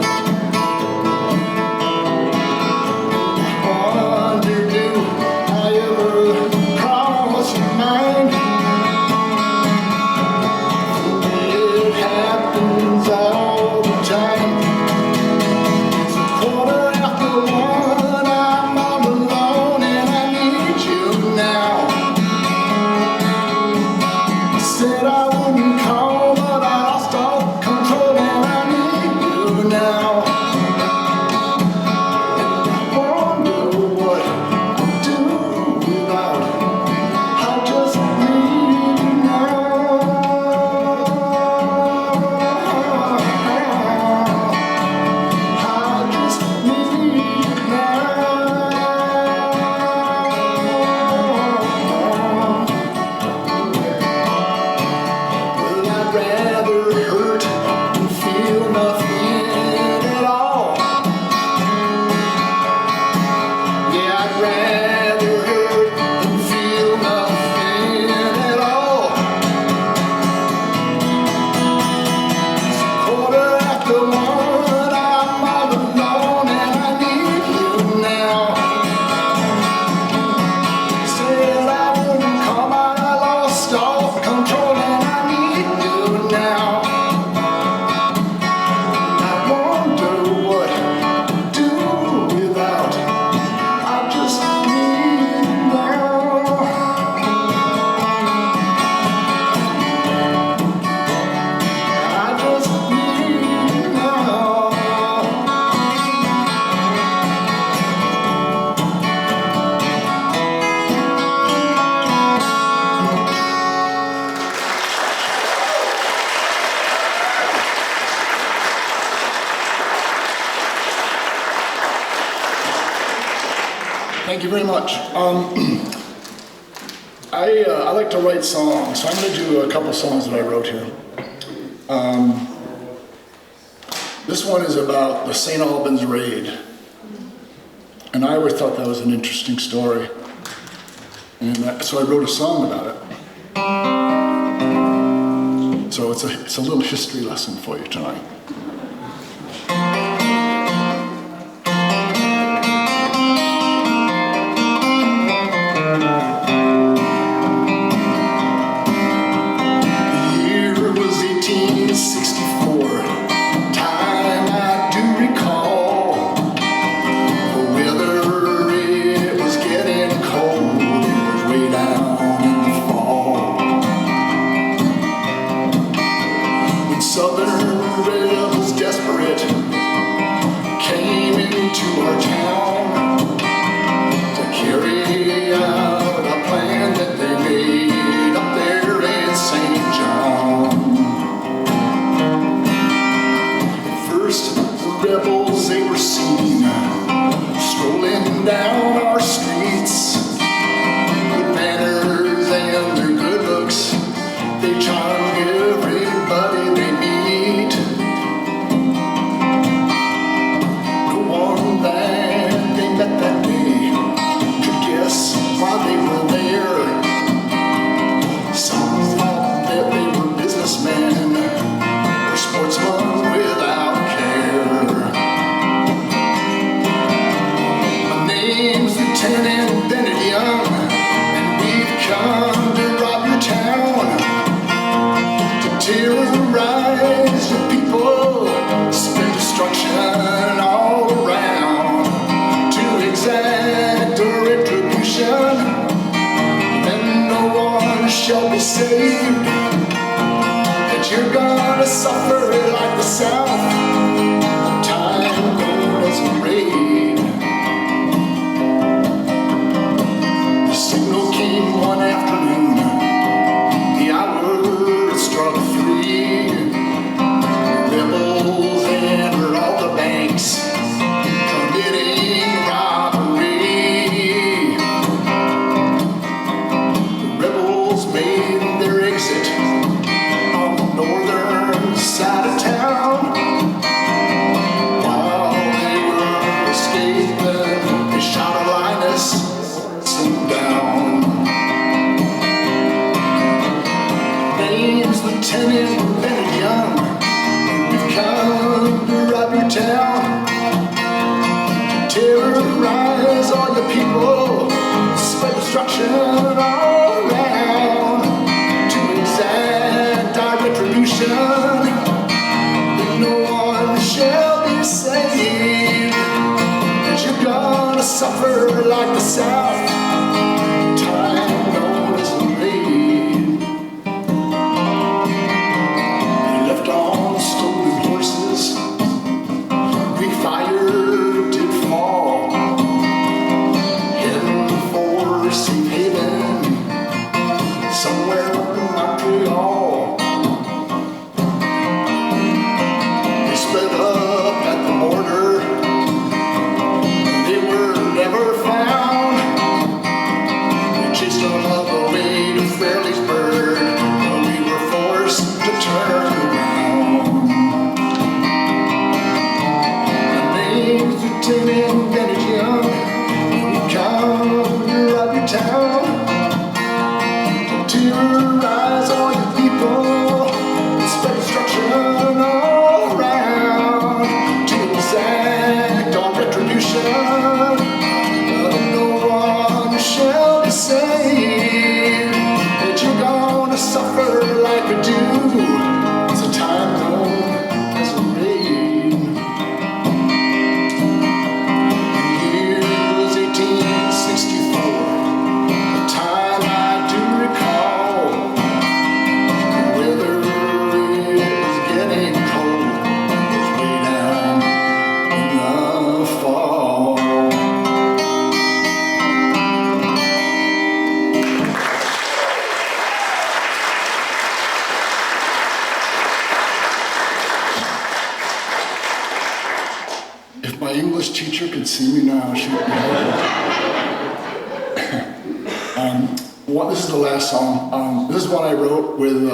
I wonder, do I ever cross your mind? It happens all the time. It's 1:15, I'm all alone and I need you now. I said I wouldn't call, but I lost all control and I need you now. And I wonder what I'd do without. I just need you now. I just need you now. Well, I'd rather hurt than feel nothing at all. Yeah, I'd rather hurt than feel nothing at all. It's 1:15, I'm all alone and I need you now. Said I wouldn't come out, I lost all control and I need you now. I wonder what I'd do without. I just need you now. I just need you now. Thank you very much. I like to write songs, so I'm going to do a couple songs that I wrote here. This one is about the St. Albans raid, and I always thought that was an interesting story, and so I wrote a song about it. So it's a little history lesson for you tonight. The year was 1864, time I do recall. The weather, it was getting cold, it was way down in the fall. When Southern Rebel shall be saved, that you're gonna suffer like the South, time known as a raid. The signal came one afternoon, the hour struck 3. Rebels entered all the banks, committing robbery. The rebels made their exit on the northern side of town. While they were escaping, they shot a lioness down. Name's Lieutenant Bennett Young. We've come to rob your town, terrorize all your people, spread destruction all around, to exact our retribution, but no one shall be saved, that you're gonna suffer like the South, time known as a raid. They left on stolen horses, Greek fire did fall, heading for safe haven, somewhere in Montreal. They split up at the border, they were never found. We chased them all the way to Follies, but we were forced to turn around. My name's Lieutenant Bennett Young. We come to rob your town, terrorize all your people, spread destruction all around, to exact our retribution, but no one shall be saved, that you're gonna suffer like we do. It's a time known as a raid. The year was 1864, a time I do recall. The weather is getting cold, it's way down in the fall. If my English teacher could see me now, she'd be this is the last song. This is one I wrote with,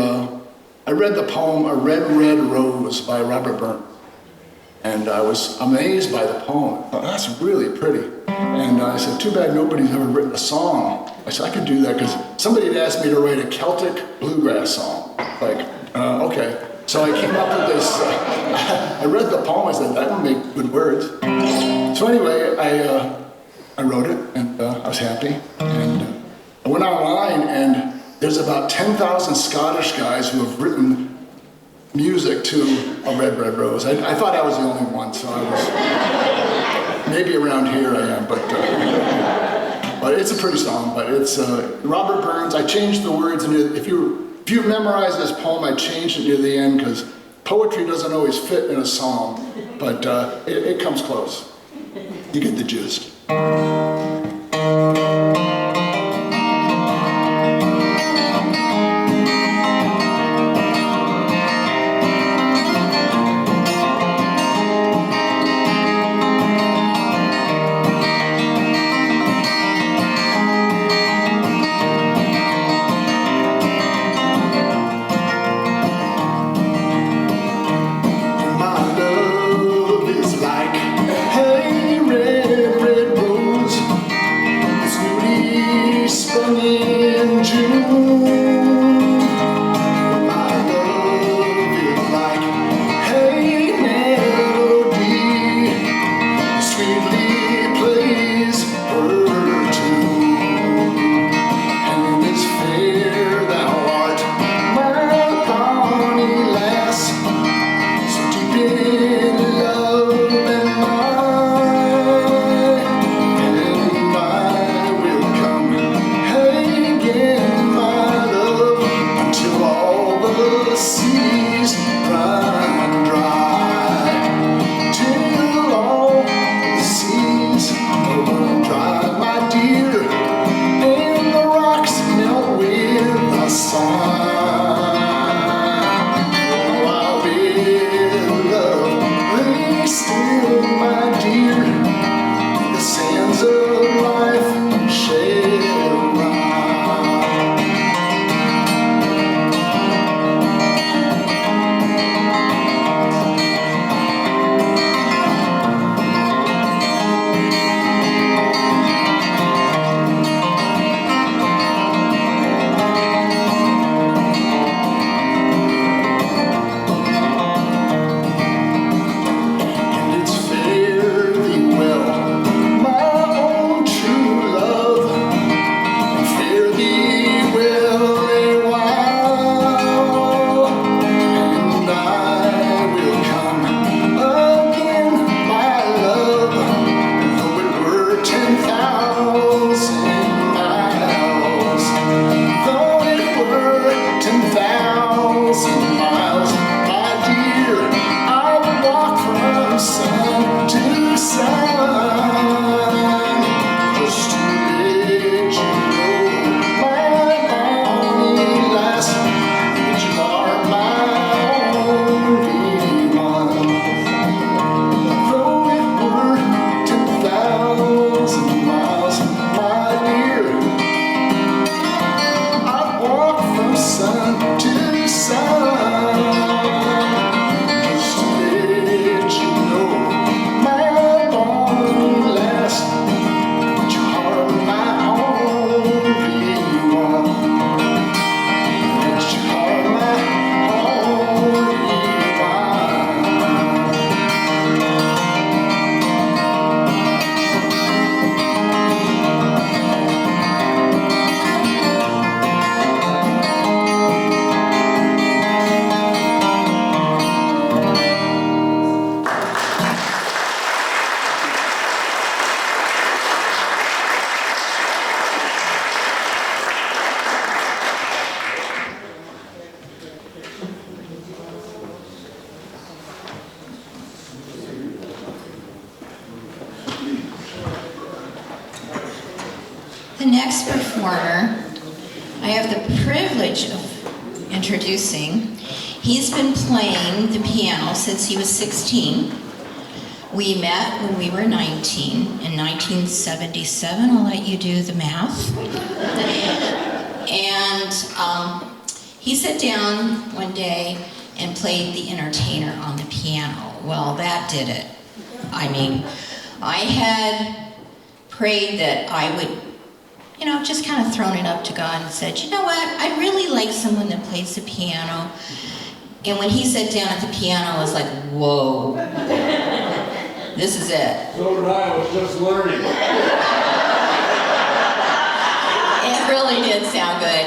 I read the poem A Red, Red Rose by Robert Burns. And I was amazed by the poem. I thought, that's really pretty. And I said, too bad nobody's ever written a song. I said, I could do that, because somebody had asked me to write a Celtic bluegrass song. Like, okay. So I came up with this, I read the poem, I said, that would make good words. So anyway, I wrote it, and I was happy. And I went online, and there's about 10,000 Scottish guys who have written music to A Red, Red Rose. I thought I was the only one, so I was, maybe around here I am, but it's a pretty song, but it's Robert Burns. I changed the words, and if you memorize this poem, I changed it near the end, because poetry doesn't always fit in a song, but it comes close. You get the gist. Hey performer I have the privilege of introducing. He's been playing the piano since he was 16. We met when we were 19 in 1977. I'll let you do the math. And he sat down one day and played The Entertainer on the piano. Well, that did it. I mean, I had prayed that I would, just kind of thrown it up to God and said, you know what, I'd really like someone that plays the piano. And when he sat down at the piano, I was like, whoa, this is it. So did I was just learning. It really did sound good.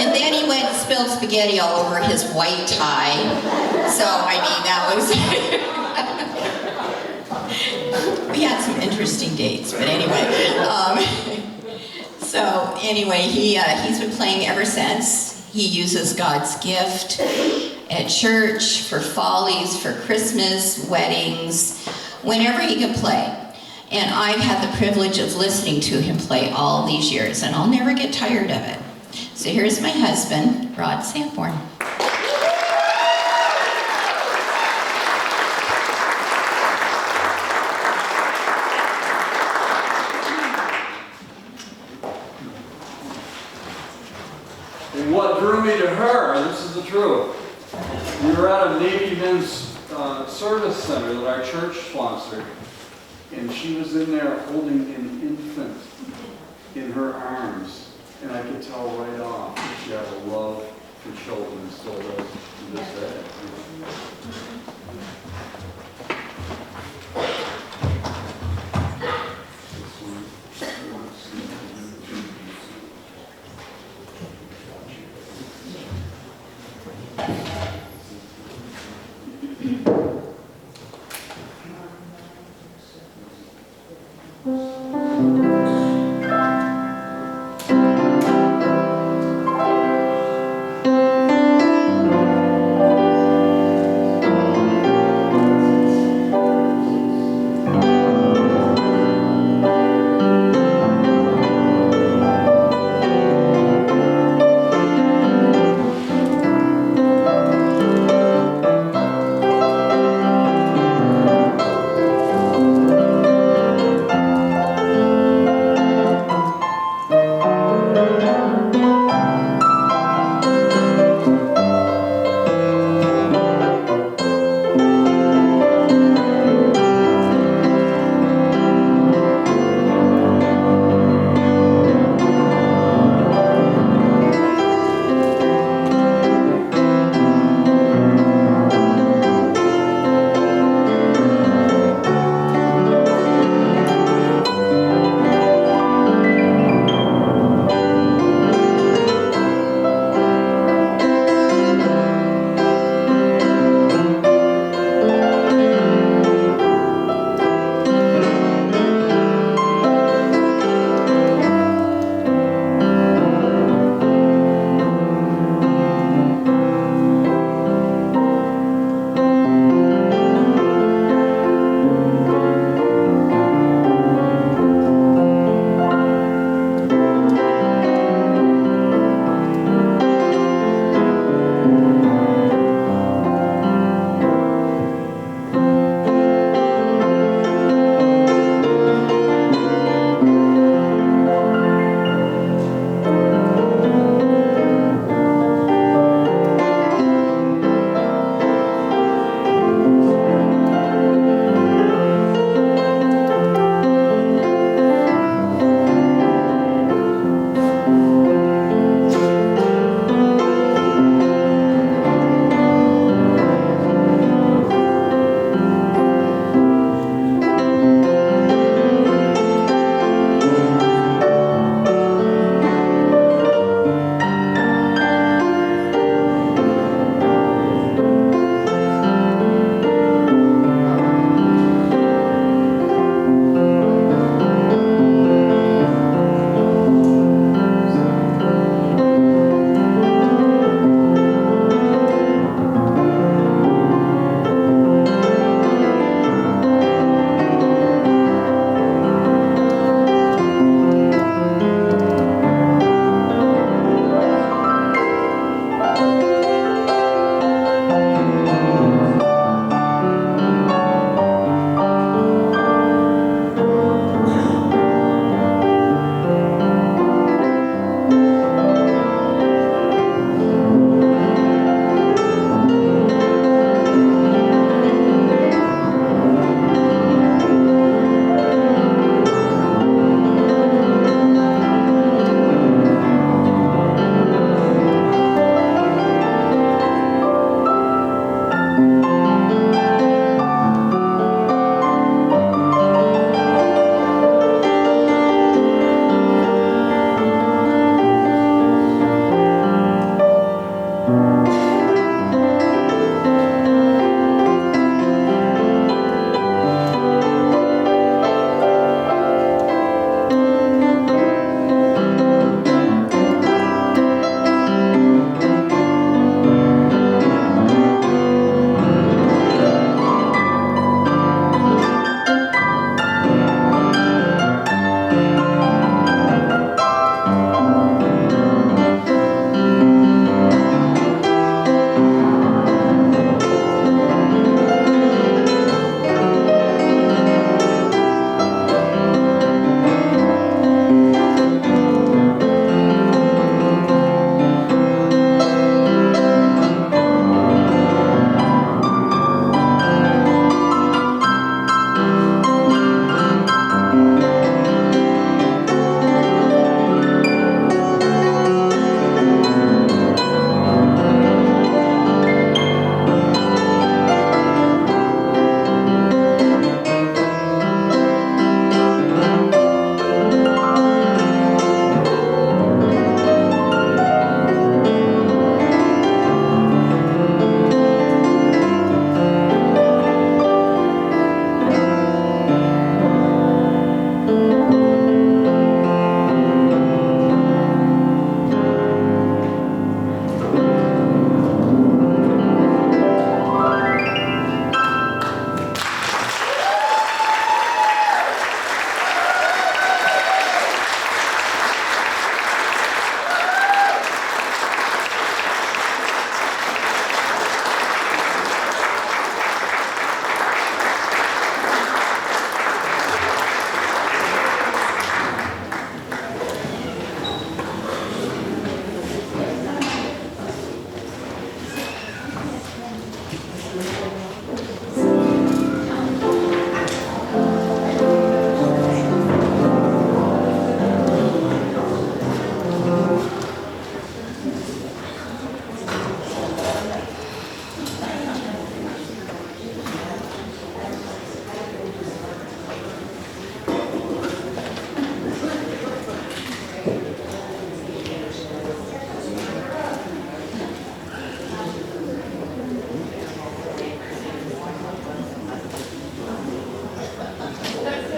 And then he went and spilled spaghetti all over his white tie. So, I mean, that was... We had some interesting dates, but anyway. He's been playing ever since. He uses God's gift at church, for Follies, for Christmas, weddings, whenever he can play. And I've had the privilege of listening to him play all these years, and I'll never get tired of it. So here's my husband, Rod Sanborn. And what drew me to her, this is the truth. We were at a Navy men's service center that our church sponsored, and she was in there holding an infant in her arms, and I could tell right off that she had a love for children and still does to this day.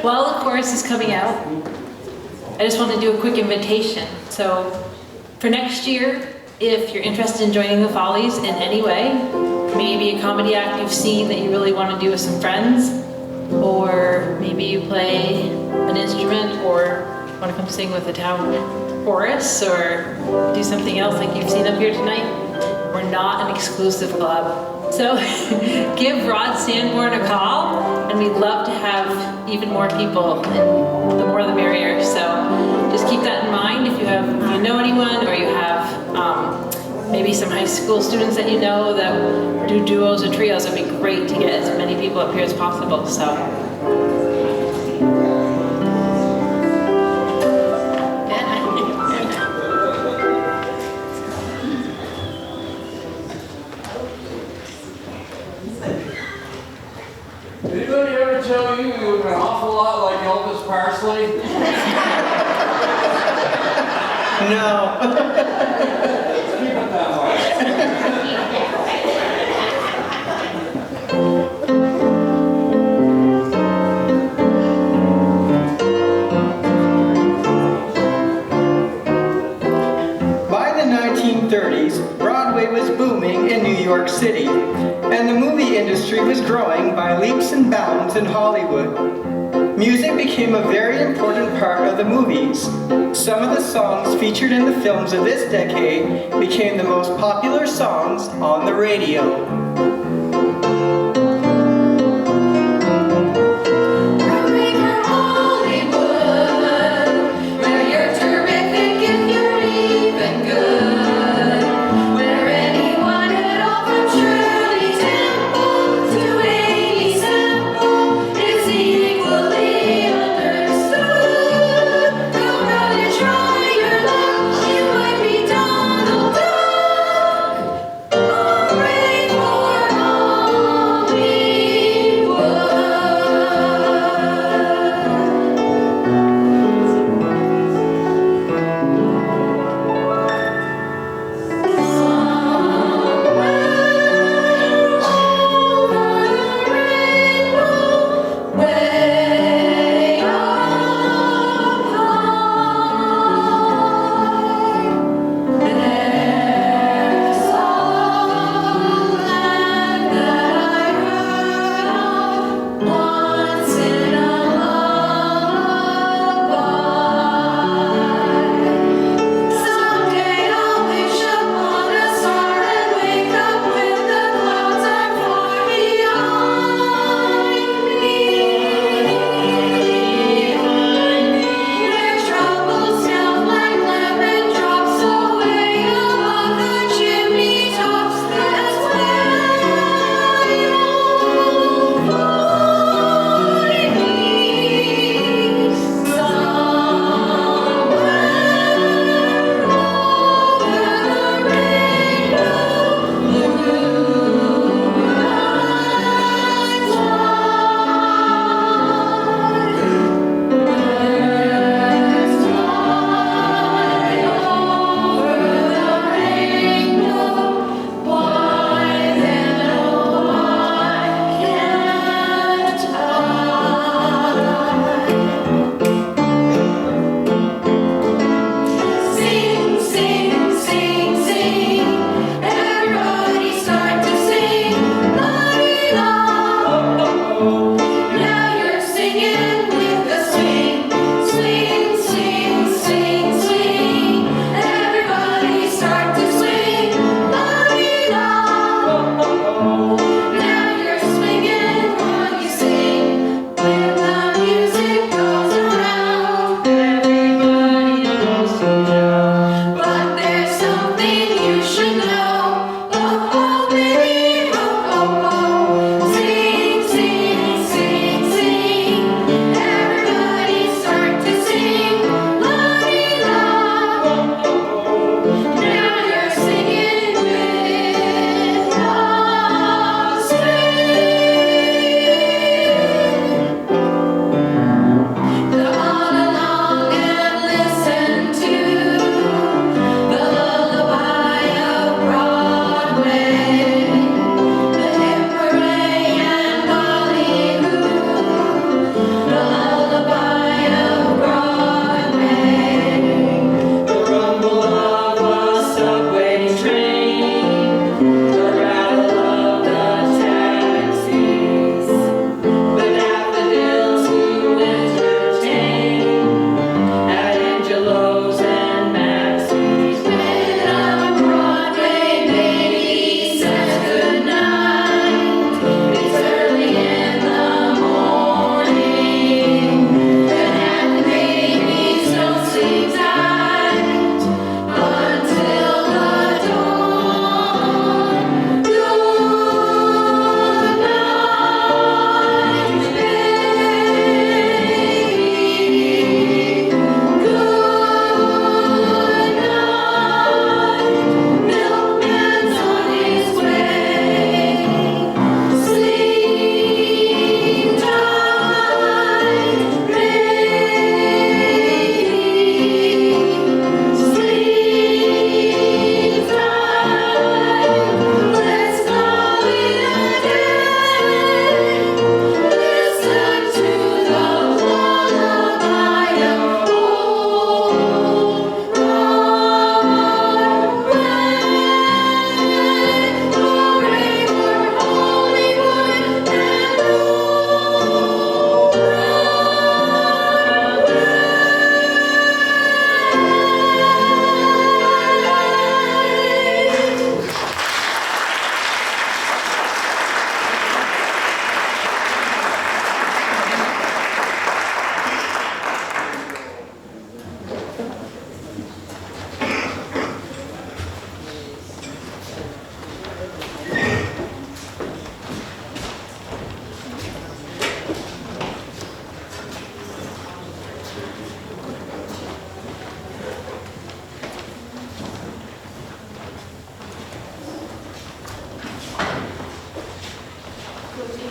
while the chorus is coming out, I just want to do a quick invitation. So for next year, if you're interested in joining the Follies in any way, maybe a comedy act you've seen that you really want to do with some friends, or maybe you play an instrument or want to come sing with the town chorus or do something else like you've seen up here tonight, we're not an exclusive club. So give Rod Sanborn a call, and we'd love to have even more people, and the more the merrier. So just keep that in mind if you know anyone, or you have maybe some high school students that you know that do duos or trios. It'd be great to get as many people up here as possible. So. Anybody ever tell you you look an awful lot like Elvis Parsley? No. Keep it that way. By the 1930s, Broadway was booming in New York City, and the movie industry was growing by leaps and bounds in Hollywood. Music became a very important part of the movies. Some of the songs featured in the films of this decade became the most popular songs on the radio. Try your luck, you might be Donald Duck.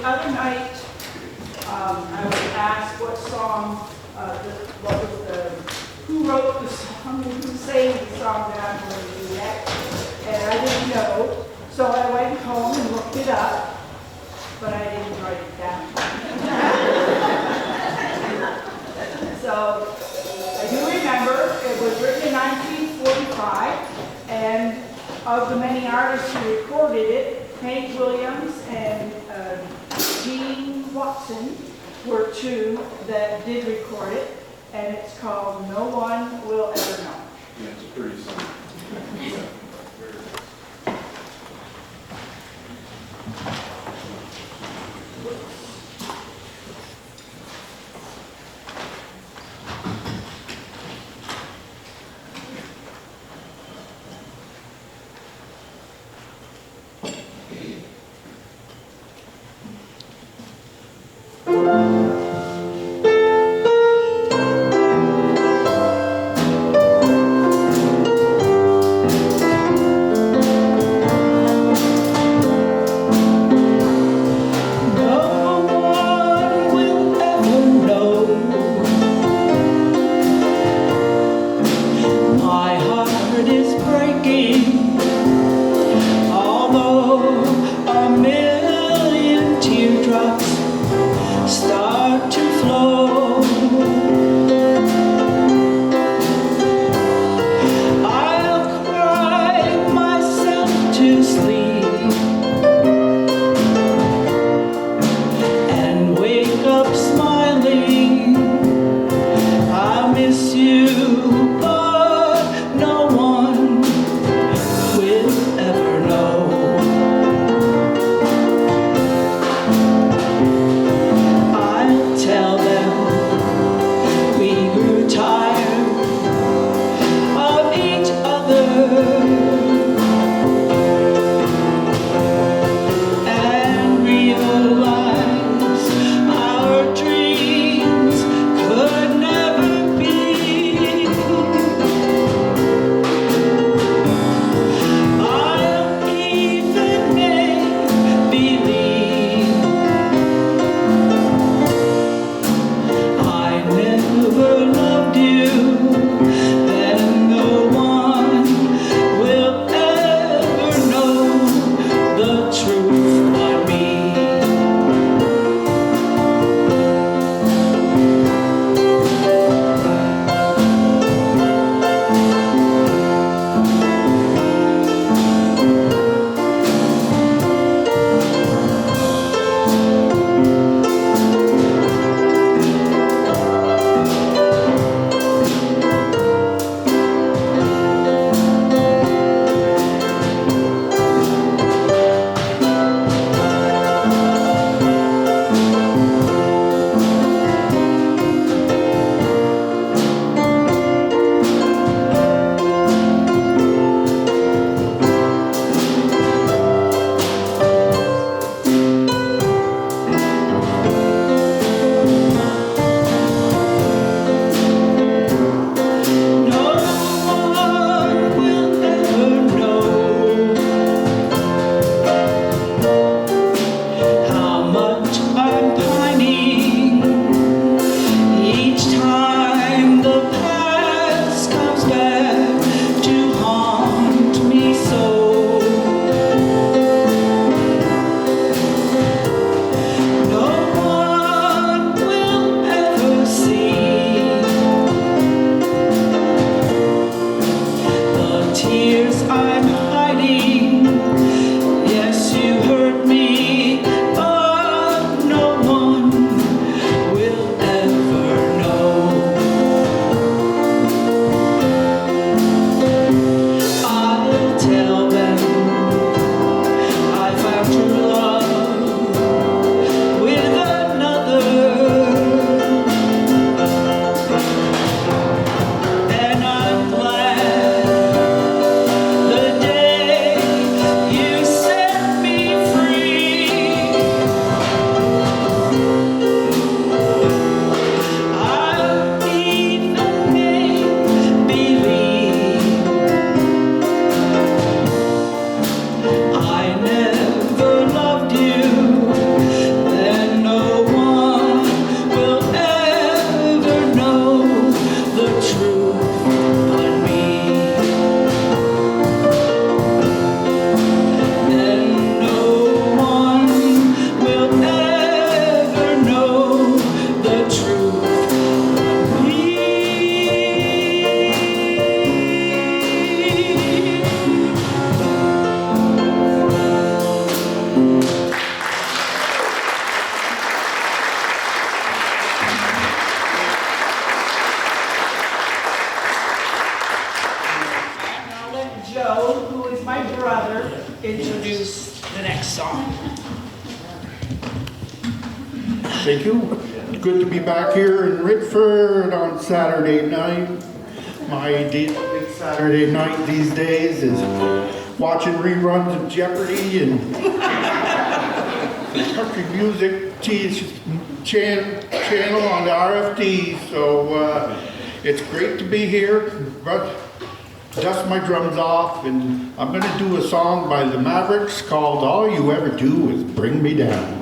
other night, I was asked what song, who wrote the song, who sang the song that I'm going to do next, and I didn't know, so I went home and looked it up, but I didn't write it down. So I do remember it was written in 1945, and of the many artists who recorded it, Hank Williams and Gene Watson were two that did record it, and it's called No One Will Ever Know. Yeah, it's a pretty song. The Joe, who is my brother, introduce the next song. Thank you. Good to be back here in Richford on Saturday night. My big Saturday night these days is watching reruns of Jeopardy and country music channel on the RFD. So it's great to be here. But dust my drums off, and I'm going to do a song by the Mavericks called All You Ever Do Is Bring Me Down.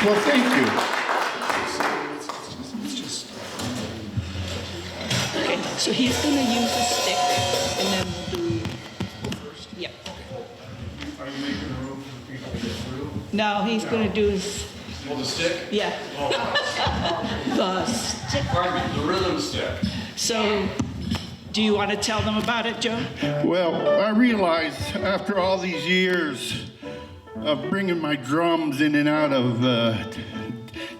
Well, thank you. Okay, so he's gonna use a stick, and then we'll do. Yep. Are you making a room for people to get through? No, he's gonna do his. Oh, the stick? Yeah. The stick. Pardon me, the rhythm stick. So, do you want to tell them about it, Joe? Well, I realized after all these years of bringing my drums in and out of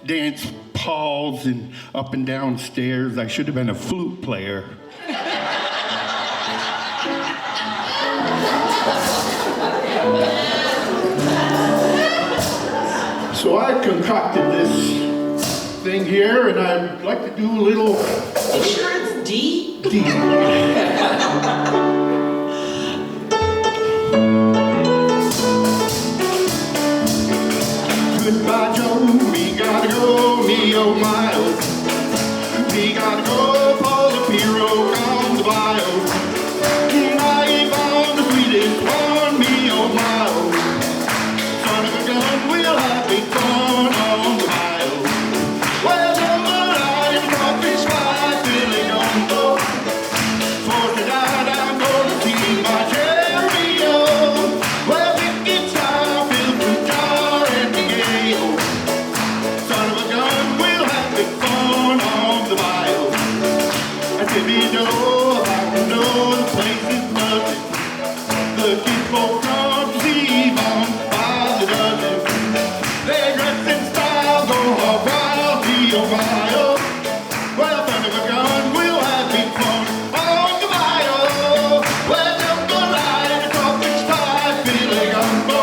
dance halls and up and down stairs, I should have been a flute player. So I concocted this thing here, and I'd like to do a little. You sure it's D? D. Goodbye, Joe. We gotta go, me oh my oh. We gotta go for the pirogue on the bio. I found the sweetest one, me oh my oh. Son of a gun, we'll have big fun on the bio. Well, somebody in the crawfish fry, Billy Gumbo. For tonight I'm gonna see my cherry-o. Well, wicked style, fill the jar and the gale. Son of a gun, we'll have big fun on the bio. I said, we know about the place is nothing. The kids folk come to see on by the dozen. They dress in style, go hog wild, be a wild. Well, son of a gun, we'll have big fun on the bio. Well, don't go ride a crawfish pie, Billy Gumbo.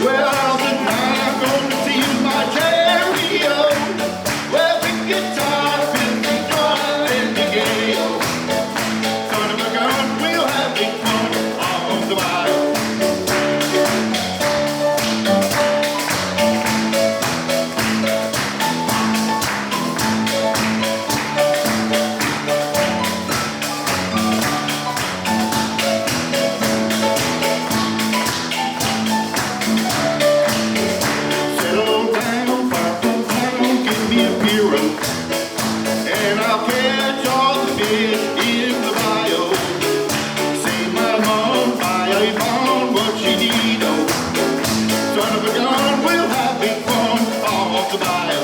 Well, tonight I'm gonna see my cherry-o. Well, we get tired, Billy John and the gale. Son of a gun, we'll have big fun on the bio. Settle down, settle down, give me a hero, and I'll catch all the fish in the bio. Say my mom, buy a bond, what she need, oh. Son of a gun, we'll have big fun off the bio.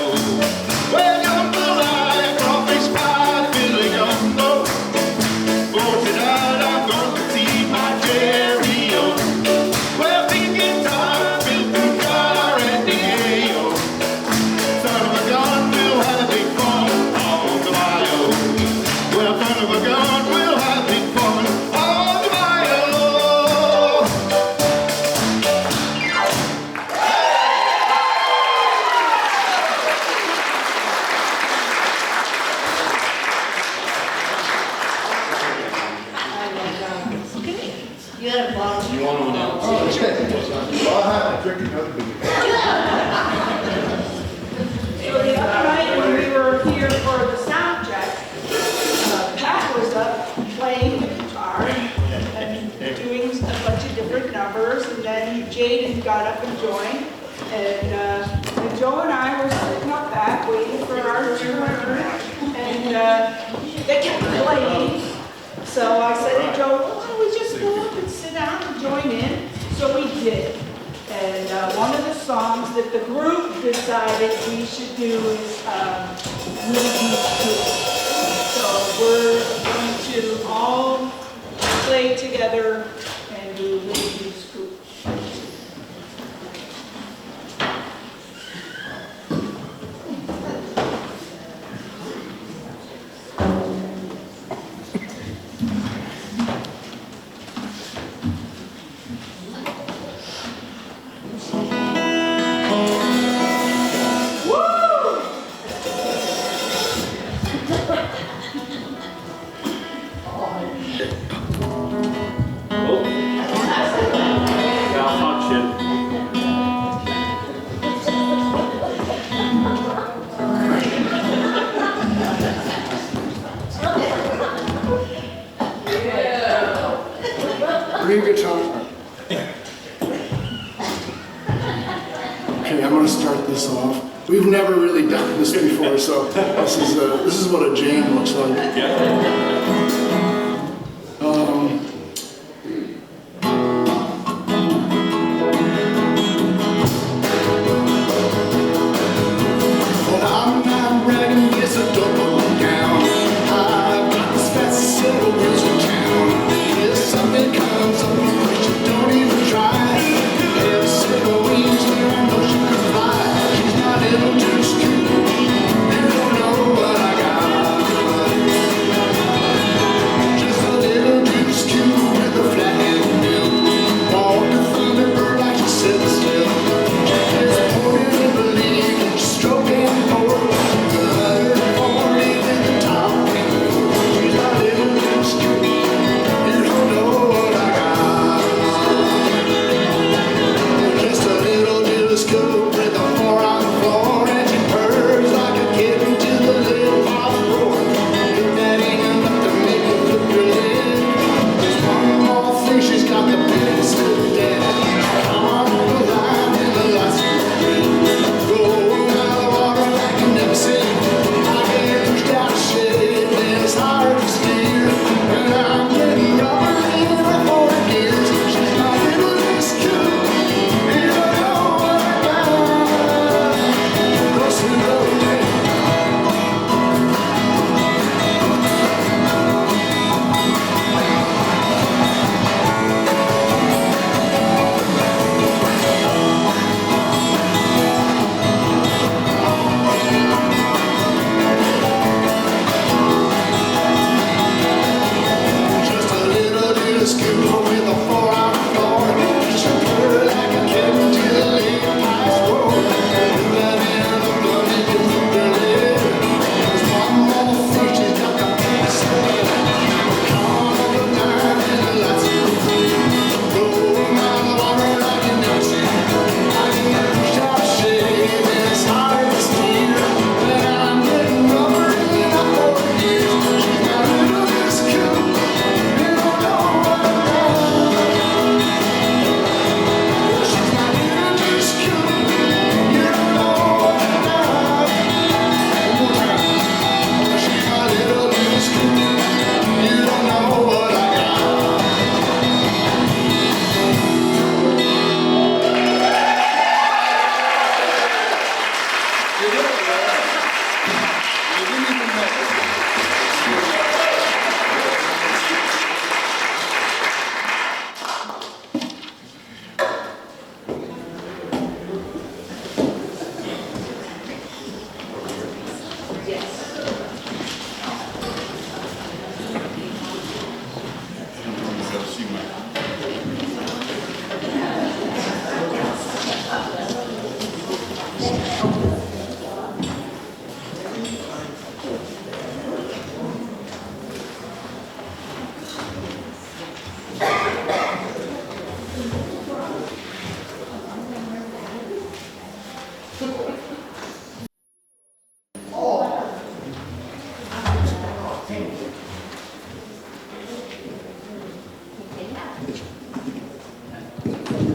Well, jambalaya, crawfish pie, Billy Gumbo. For tonight I'm gonna see my cherry-o. Well, big guitar, built the car and the ale. Son of a gun, we'll have big fun on the bio. Well, son of a gun, we'll have big fun on the bio. You had a bottle. You want to announce? Well, I have to drink another beer. So the other night when we were here for the sound check, Pat was up playing the guitar and doing a bunch of different numbers, and then Jaden got up and joined, and Joe and I were sitting up back waiting for our turn, and they kept playing. So I said to Joe, well, why don't we just go up and sit down and join in? So we did. And one of the songs that the group decided we should do is Little Beach Scoop. So we're going to all play together and do Little Beach Scoop. Bring your guitar. Okay, I'm gonna start this off. We've never really done this before, so this is what a jam looks like. Well, I'm not bragging, it's a double down. I've got the best silver words in town. If something comes up, you don't even try. If silver wings, you know she can fly. She's not able to scoop. You don't know what I got.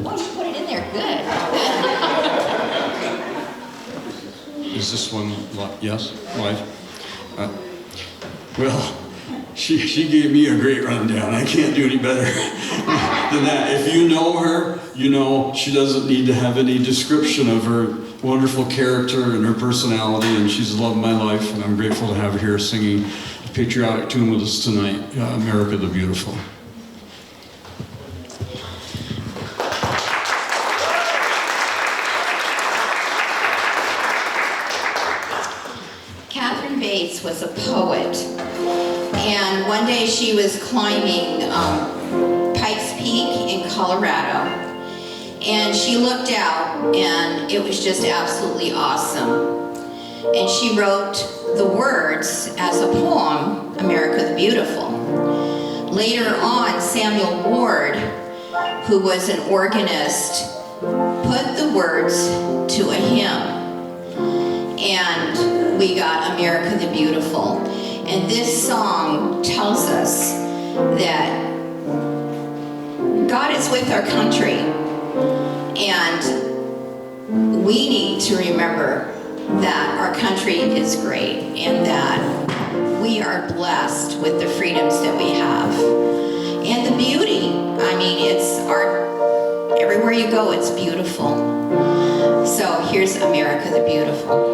Once you put it in there, good. Is this one, yes, live? Well, she gave me a great rundown. I can't do any better than that. If you know her, you know she doesn't need to have any description of her wonderful character and her personality, and she's the love of my life, and I'm grateful to have her here singing a patriotic tune with us tonight, America the Beautiful. Catherine Bates was a poet, and one day she was climbing Pikes Peak in Colorado, and she looked out, and it was just absolutely awesome. And she wrote the words as a poem, America the Beautiful. Later on, Samuel Ward, who was an organist, put the words to a hymn, and we got America the Beautiful. And this song tells us that God is with our country, and we need to remember that our country is great and that we are blessed with the freedoms that we have. And the beauty, I mean, everywhere you go, it's beautiful. So here's America the Beautiful.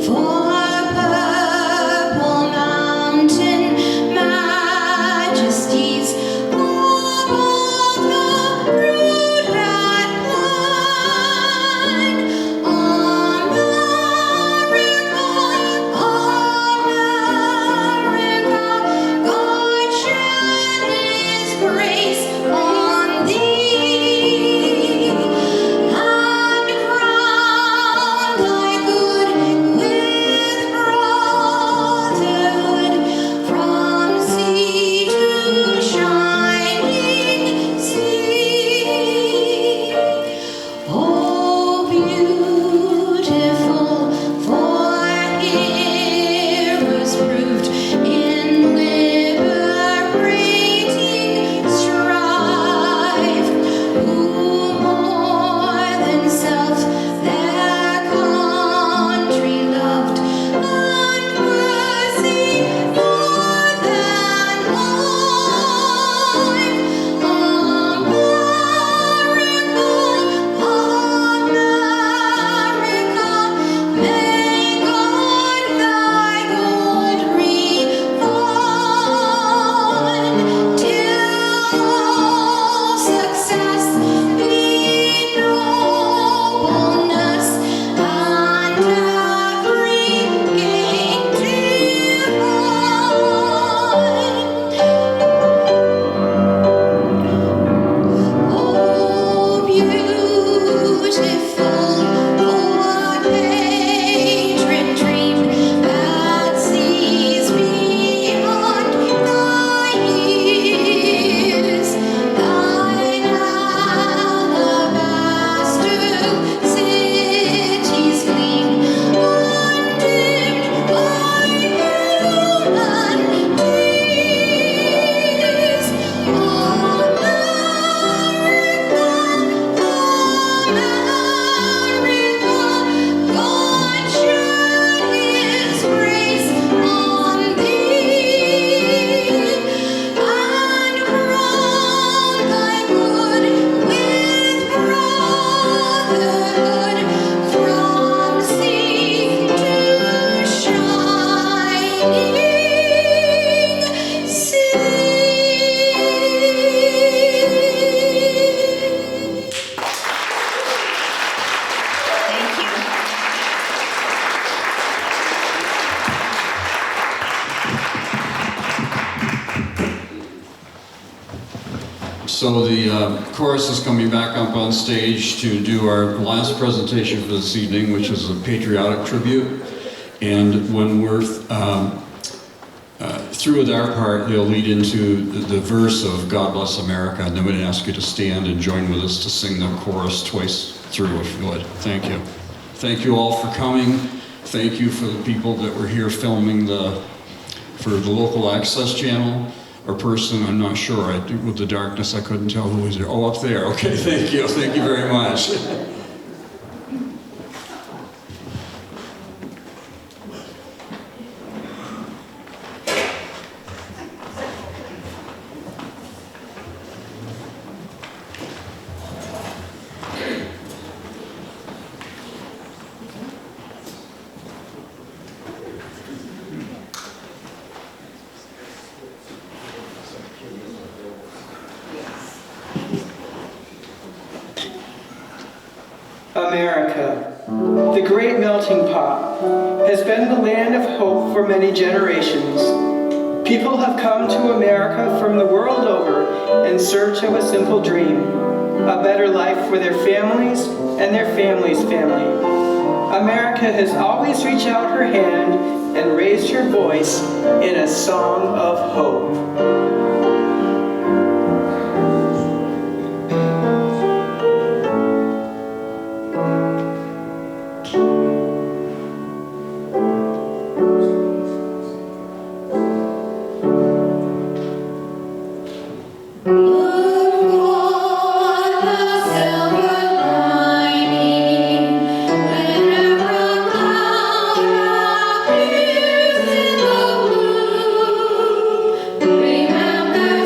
For purple mountain So the chorus is coming back up on stage to do our last presentation for this evening, which is a patriotic tribute. And when we're through with our part, they'll lead into the verse of God Bless America, and then we'd ask you to stand and join with us to sing the chorus twice through, if you would. Thank you. Thank you all for coming. Thank you for the people that were here filming for the local access channel. Or person, I'm not sure. With the darkness, I couldn't tell who was there. Oh, up there. Okay, thank you. Thank you very much. America, the great melting pot, has been the land of hope for many generations. People have come to America from the world over in search of a simple dream, a better life for their families and their families' family. America has always reached out her hand and raised her voice in a song of hope. Remember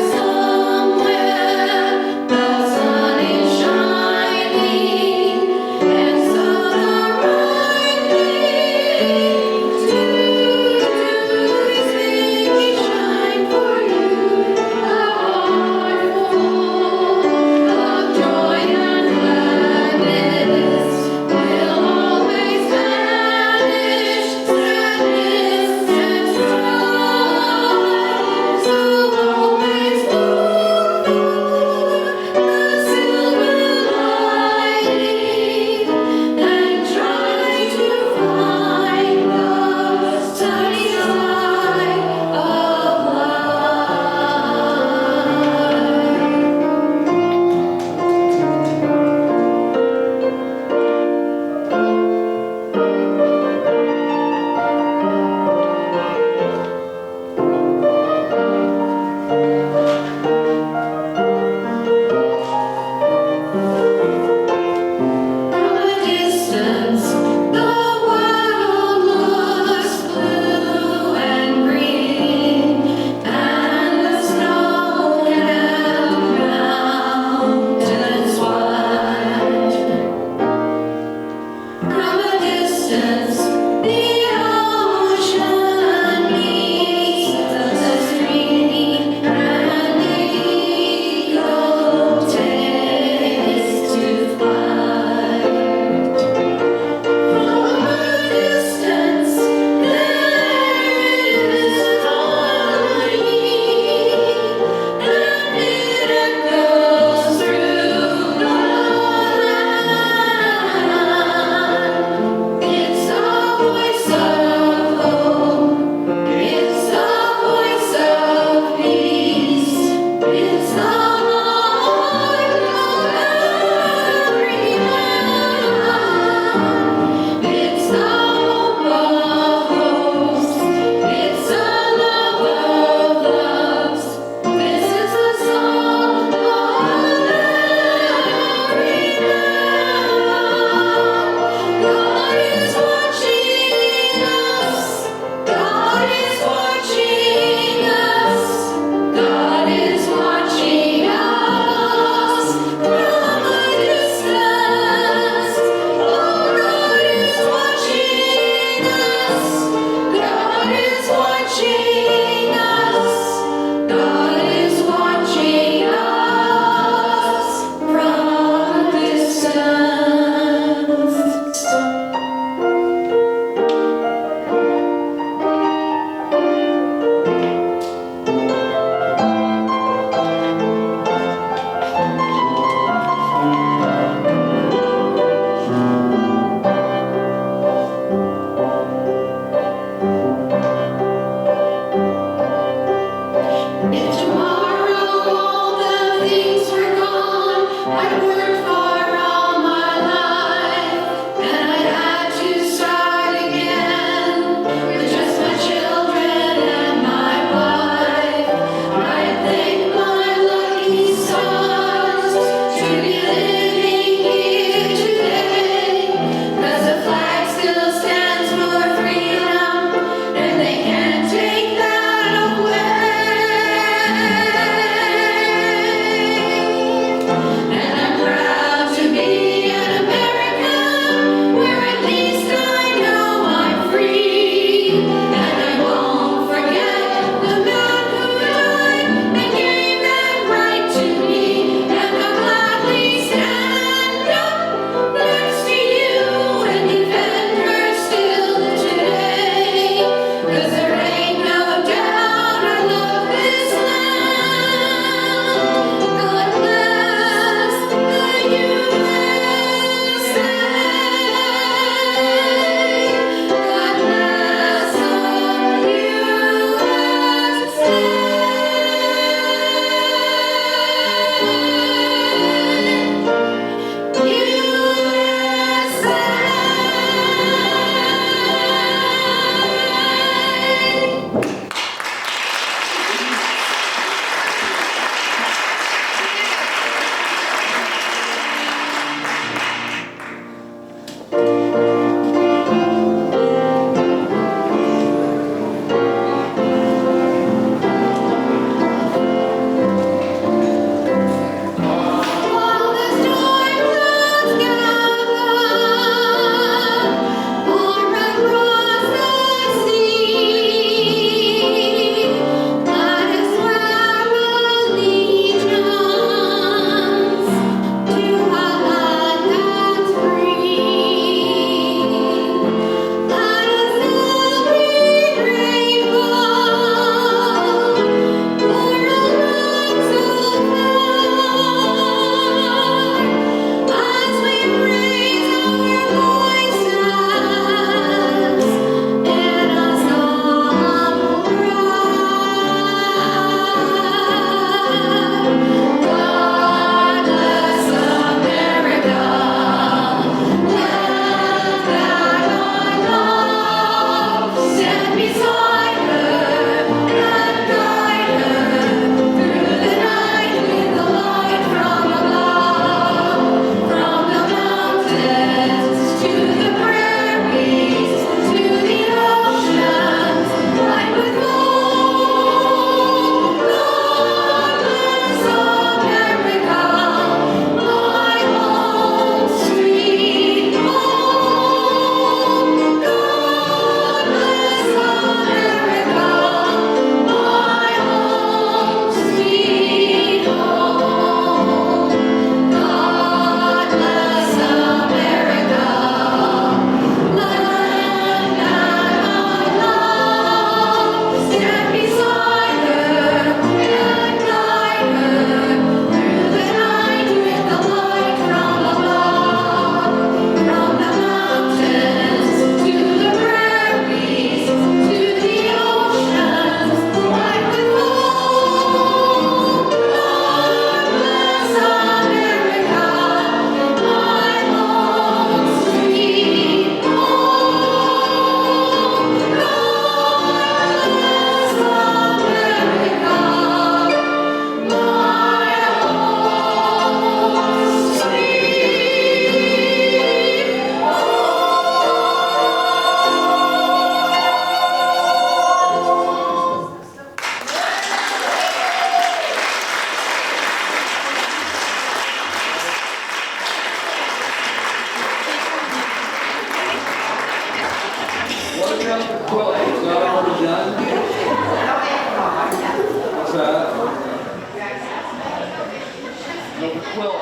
The quilt.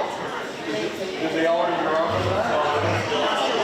Did they already draw for that?